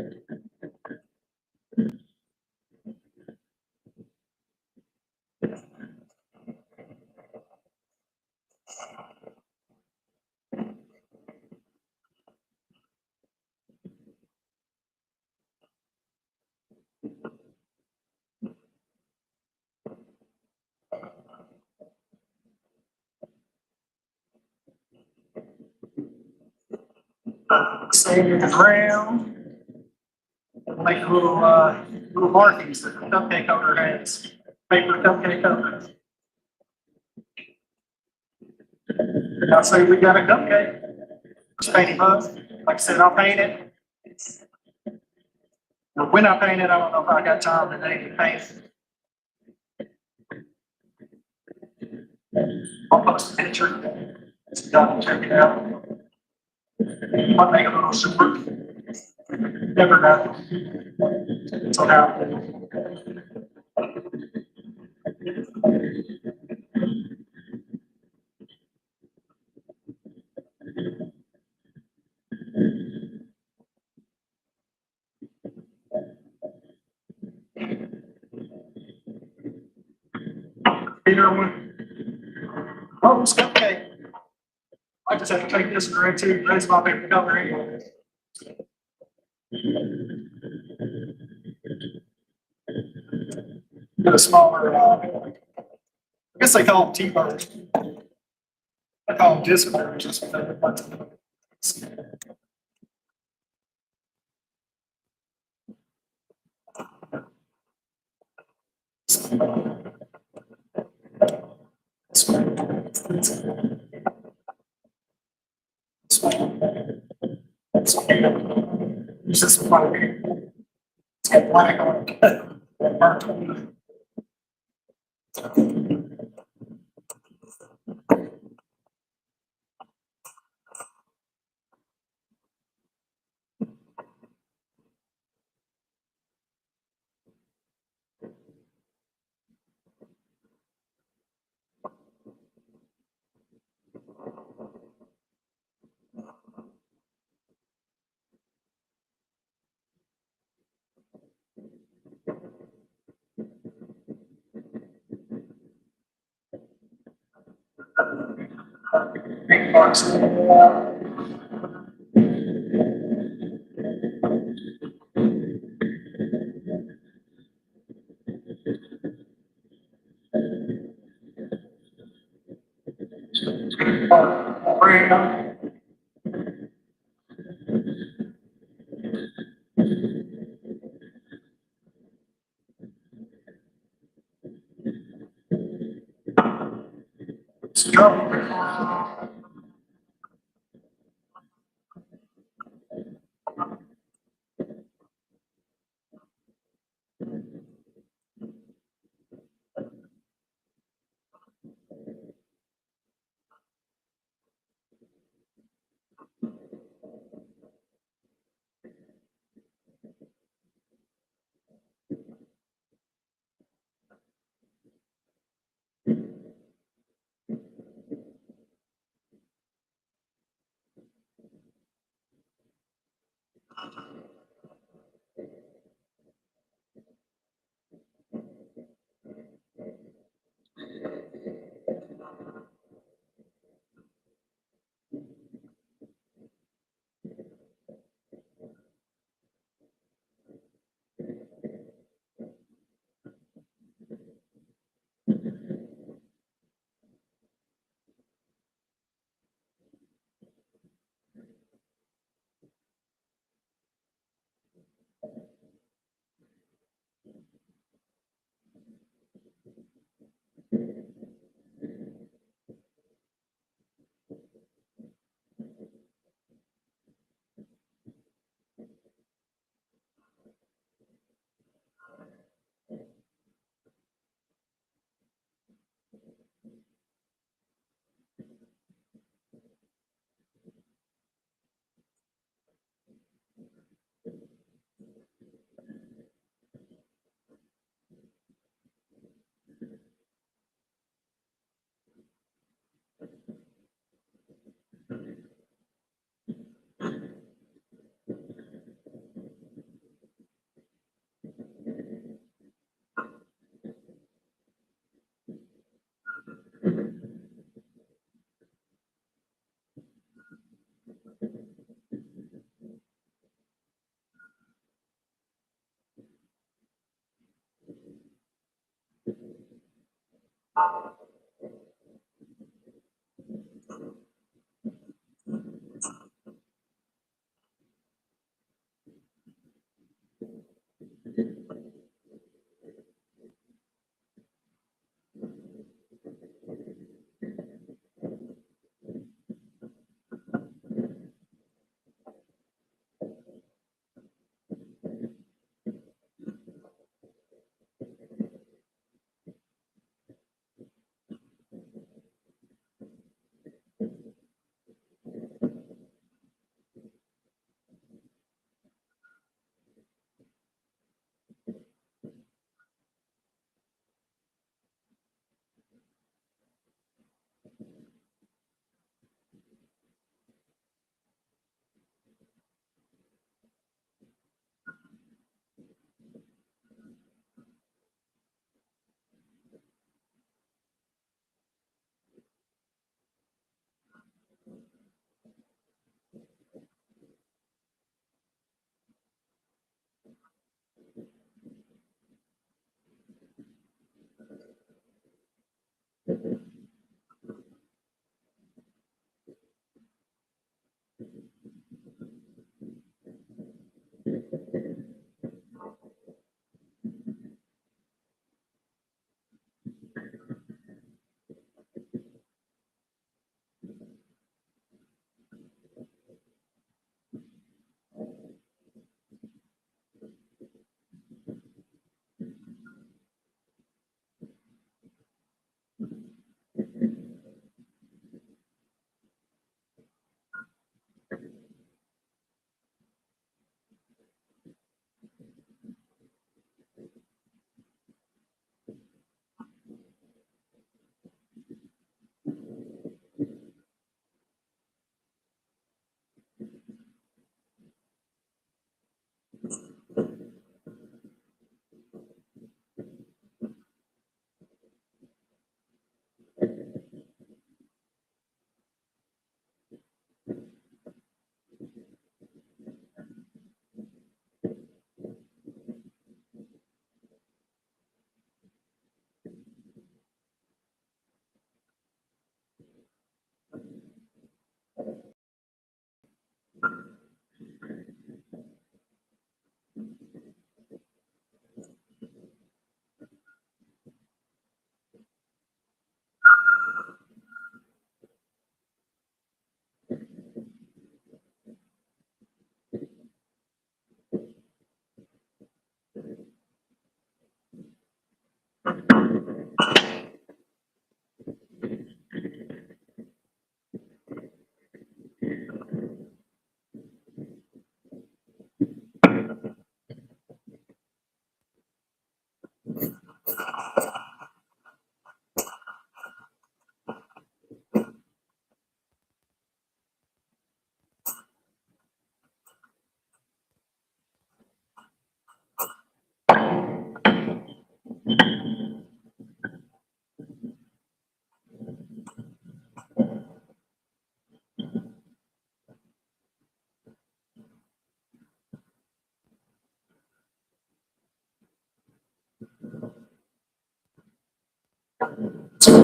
Sand the ground. Make little markings that the cupcake holder has. Paper cupcake holder. And I'll say we got a cupcake. Just paint him up. Like I said, I'll paint it. But when I paint it, I don't know if I got time today to paint it. I'll post a picture. It's done. Check it out. I'll make a little super. Never know. So now. Peter one. Oh, it's cupcake. I just have to take this around too. That's my favorite color anyway. Get a smaller, I guess they call them T-birds. I call them disc birds just because they're like. It's just funny. It's got black on it. Burnt on it. Big box. Brown. Strawberry.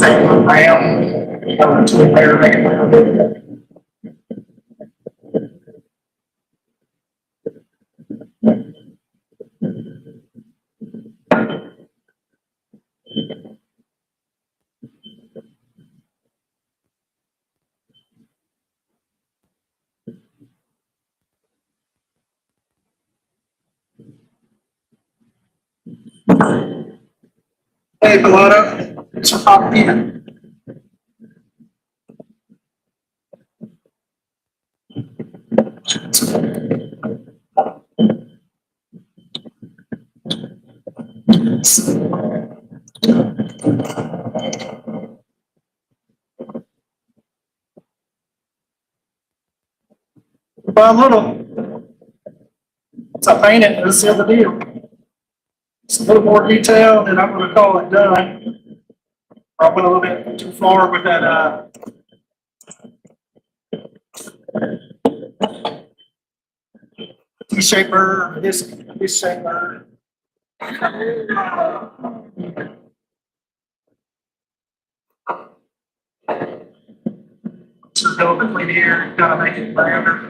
take one down, go to a pair, make it a little bit. Hey, Pilato, thanks for popping in. Bob Little, it's a paint it, let's seal the deal. It's a little more detailed and I'm gonna call it done. I went a little bit too far with that, T-shaper, this shaper. Just go between here, kind of make it rounder.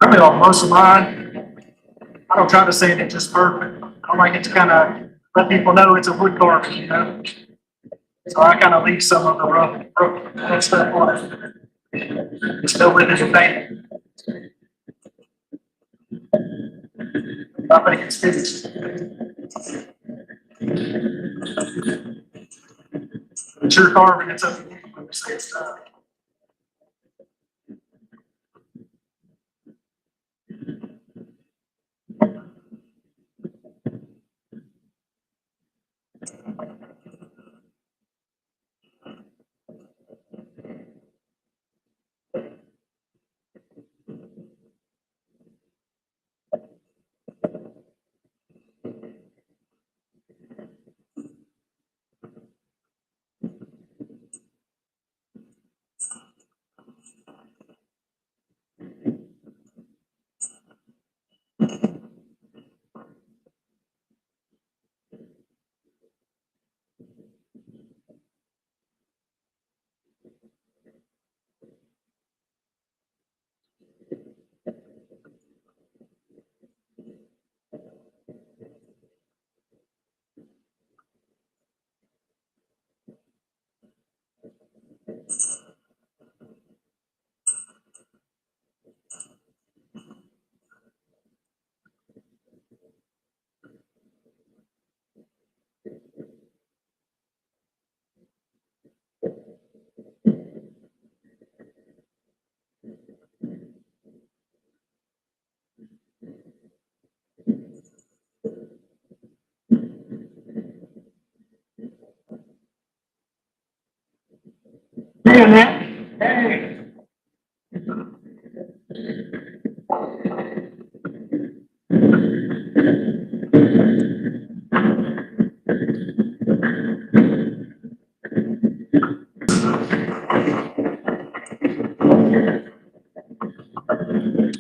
Really on most of mine, I don't try to say it just perfect. I like it to kind of let people know it's a wood carving, you know? So I kind of leave some of the rough stuff on it. Still with it paint. I think it's finished. It's your carving, it's up to you when you say it's done. Annette. Hey.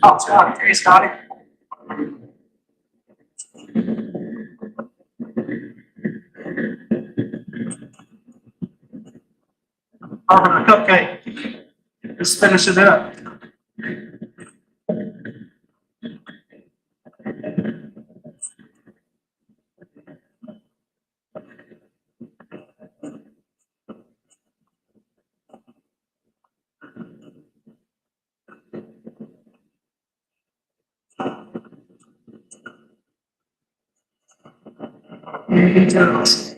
Oh, Scotty. Hey, Scotty. Carving a cupcake. Just finish it up. Details.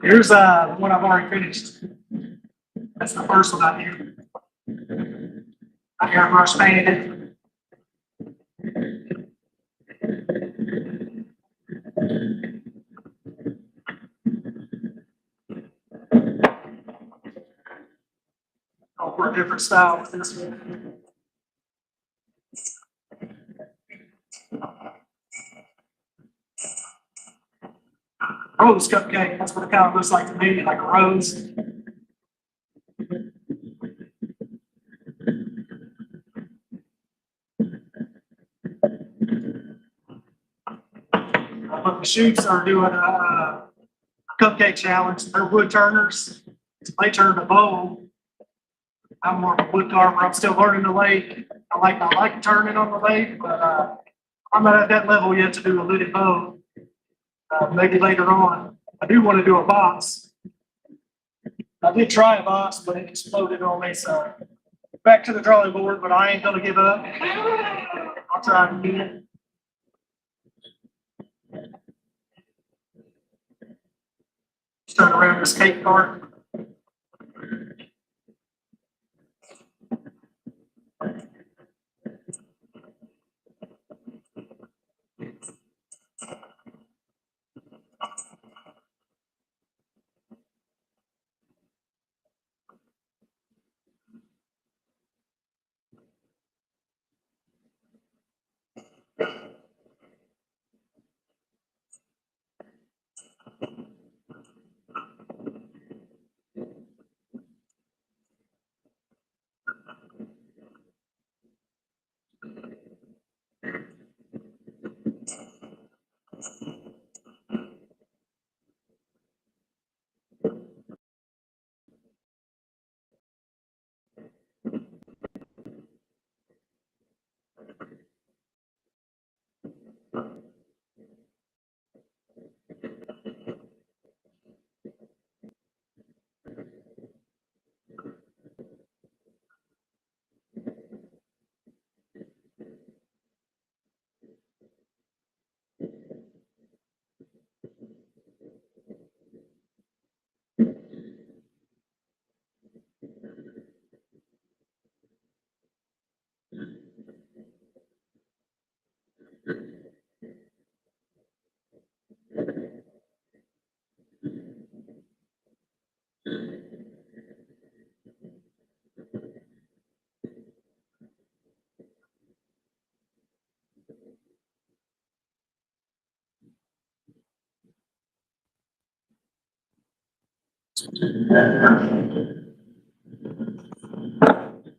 Here's one I've already finished. That's the first one I did. I airbrush painted it. All for a different style with this one. Rose cupcake, that's what it kind of looks like to me, like a rose. But the Shoots are doing a cupcake challenge. They're wood turners. They turned a bowl. I'm more of a wood carver. I'm still learning the lathe. I like turning on the lathe, but I'm not at that level yet to do a lidded bowl. Maybe later on. I do want to do a box. I did try a box, but it exploded on me. So back to the drawing board, but I ain't gonna give up. I'll try again. Just turn around this cake cart.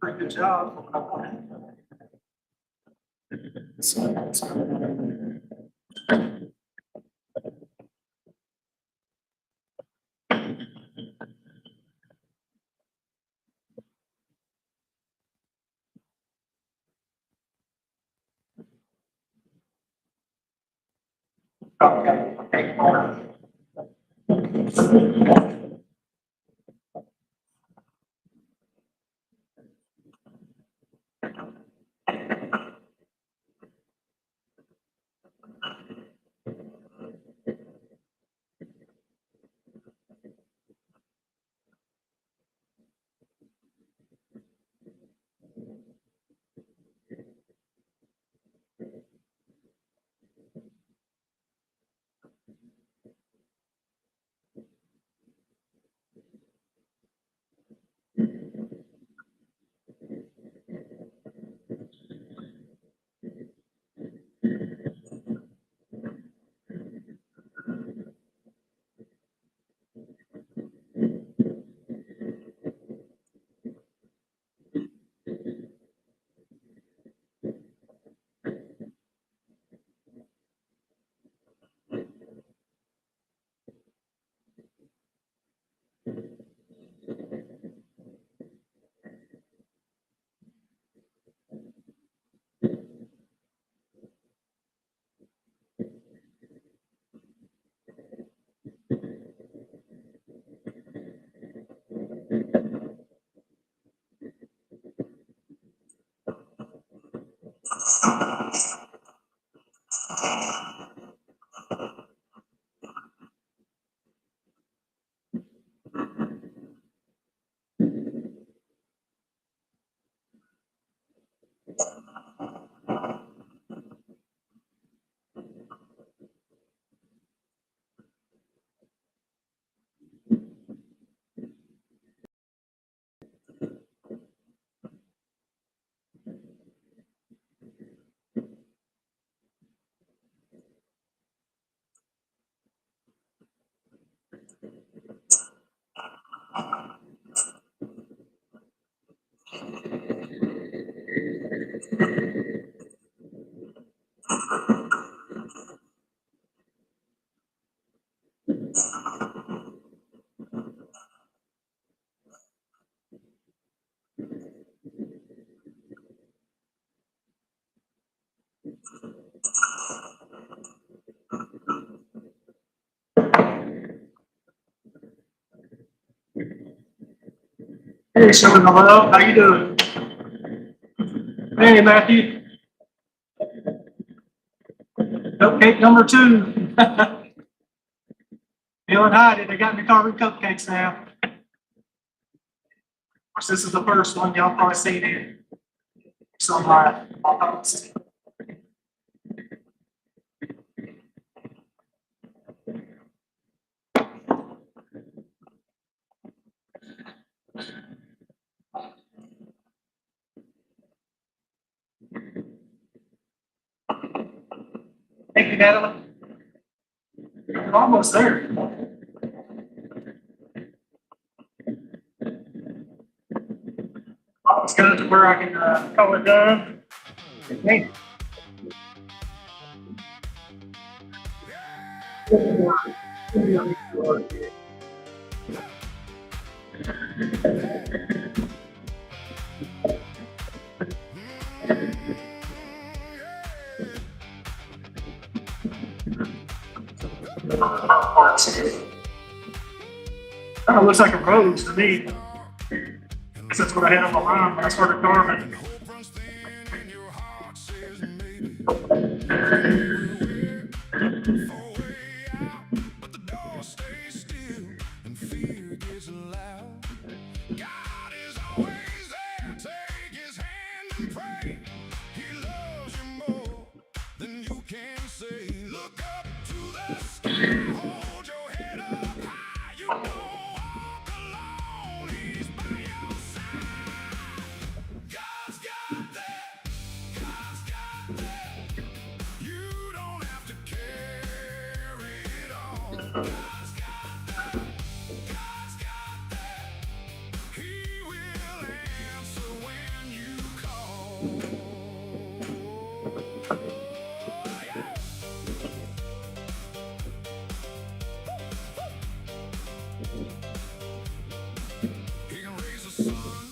Pretty good job. Okay. Hey, Sean Noel, how you doing? Hey, Matthew. Cupcake number 2. Feeling hot, they got me carving cupcakes now. Of course, this is the first one, y'all probably seen it. So my thoughts. Thank you, Natalie. You're almost there. Almost got it to where I can call it done. Hey. Kind of looks like a rose to me. Guess that's what I had on my mind when I started carving. Hope runs thin and your heart says maybe. For way out, but the door stays still and fear gets loud. God is always there. Take his hand and pray. He loves you more than you can say. Look up to the sky. Hold your head up high. You won't walk alone. He's by your side. God's got that. God's got that. You don't have to carry it all. God's got that. God's got that. He will answer when you call. He can raise the sun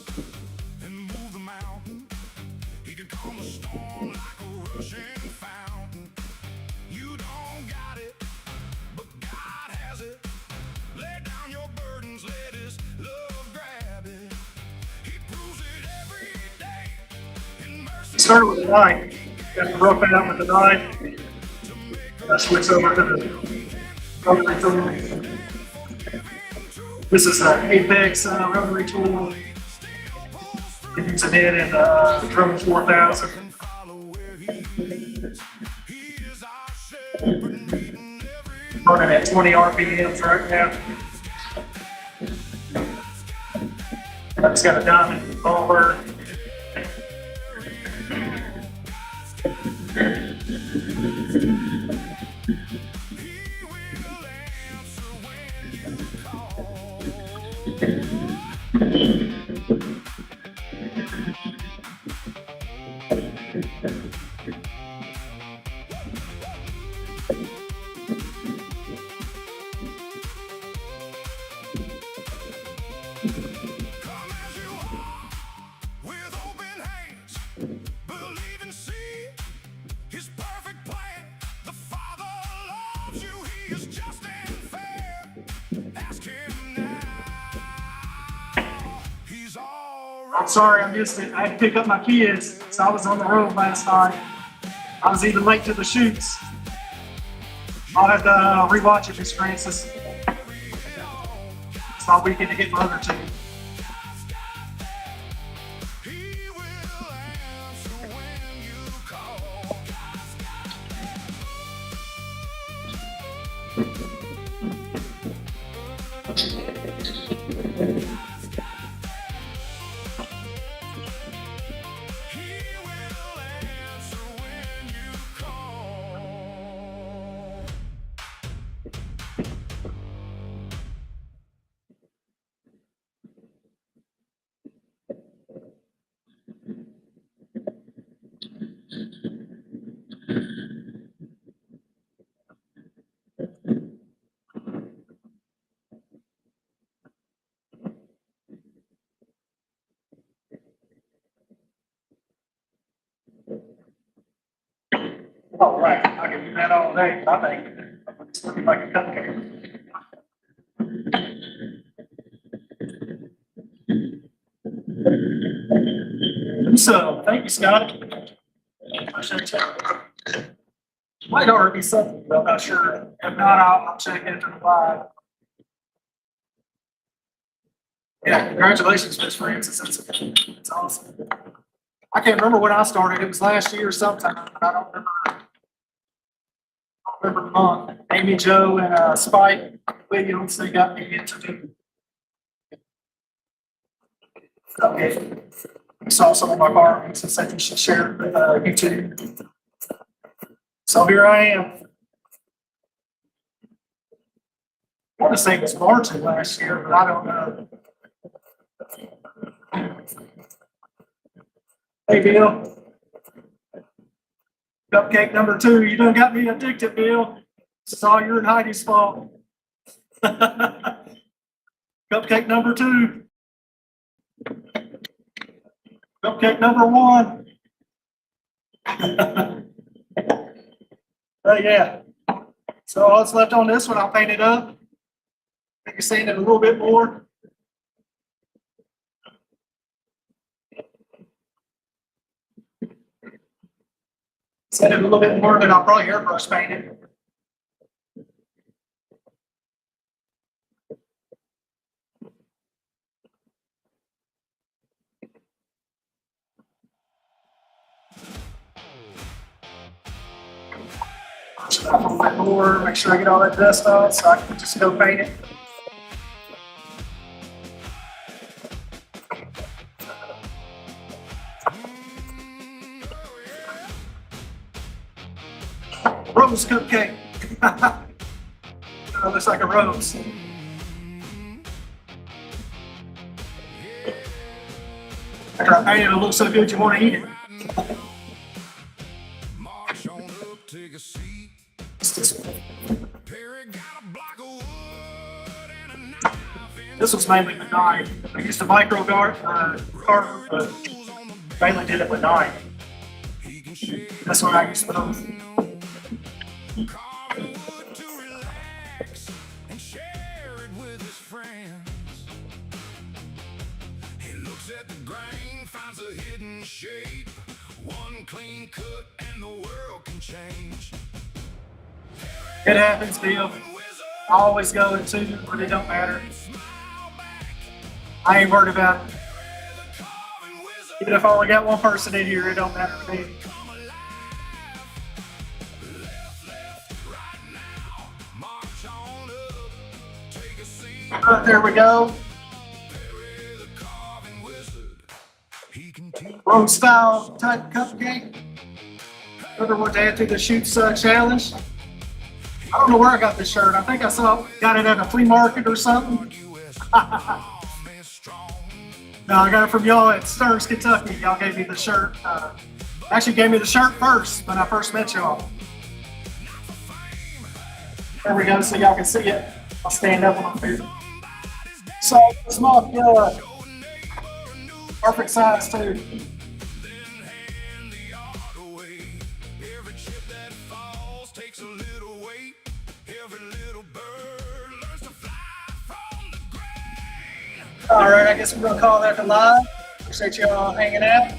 and move the mountain. He can calm the storm like a rushing fountain. You don't got it, but God has it. Lay down your burdens, let his love grab it. He proves it every day in mercy. Start with the knife. Got the rough it out with the knife. I switch over to the rotary tool. This is an Apex rotary tool. You use it in Drum 4000. And follow where he leads. He is our shepherd, meeting every Running at 20 RPMs right now. It's got a diamond ball bird. He will answer when you call. Come as you are, with open hands. Believe and see his perfect plan. The Father loves you, he is just and fair. Ask him now. He's alright. I'm sorry, I missed it. I had to pick up my kids, so I was on the road last night. I was even late to the shoots. I'll have to rewatch it, Miss Francis. It's my weekend to get my other two. He will answer when you call. He will answer when you call. Oh, right, I can do that all day, I think. It's looking like a cupcake. So, thank you, Scott. Appreciate you. Might already be something, but I'm not sure. If not, I'll check into the live. Yeah, congratulations, Miss Francis. That's awesome. I can't remember when I started. It was last year sometime, but I don't remember the month. Amy, Joe, and Spike Williams, they got me into it. Okay. Saw some of my carvings and said you should share it with YouTube. So here I am. I want to say it was March of last year, but I don't know. Hey, Bill. Cupcake number 2. You done got me addicted, Bill. This is all your and Heidi's fault. Cupcake number 2. Cupcake number 1. Oh, yeah. So all that's left on this one, I'll paint it up. Make you sand it a little bit more. Sand it a little bit more, then I'll probably airbrush paint it. A little bit more, make sure I get all that dust off so I can just go paint it. Rose cupcake. Oh, looks like a rose. After I paint it, it looks so good you want to eat it. March on up, take a seat. It's this one. Perry got a block of wood and a knife in This was mainly with knife. I used a micro carver, but mainly did it with knife. He can shake That's what I used to do. carve wood to relax and share it with his friends. He looks at the grain, finds a hidden shape. One clean cut and the world can change. It happens, Bill. I always go at 2, but it don't matter. I ain't worried about it. Even if I only got one person in here, it don't matter to me. March on up, take a seat. There we go. Perry the carving wizard. He can teach. Road style type cupcake. Another one to add to the Shoots challenge. I don't know where I got this shirt. I think I got it at a flea market or something. No, I got it from y'all at Stearns, Kentucky. Y'all gave me the shirt. Actually gave me the shirt first when I first met y'all. There we go, so y'all can see it. I'll stand up on my feet. So small, perfect size too. Hand the art away. Every chip that falls takes a little weight. Every little bird learns to fly from the grain. All right, I guess we're gonna call that the live. Appreciate y'all hanging out.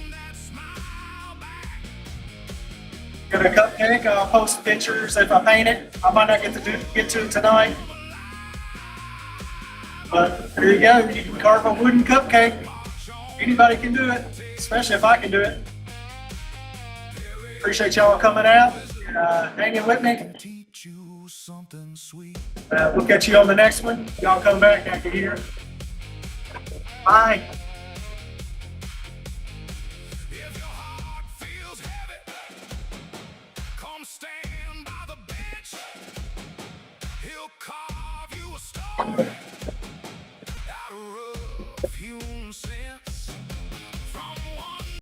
Got a cupcake. I'll post pictures if I paint it. I might not get to it tonight. But there you go. You can carve a wooden cupcake. Anybody can do it, especially if I can do it. Appreciate y'all coming out and hanging with me. Teach you something sweet. We'll catch you on the next one. Y'all come back after here. Bye. If your heart feels heavy, come stand by the bench. He'll carve you a star out of rough hewn cement.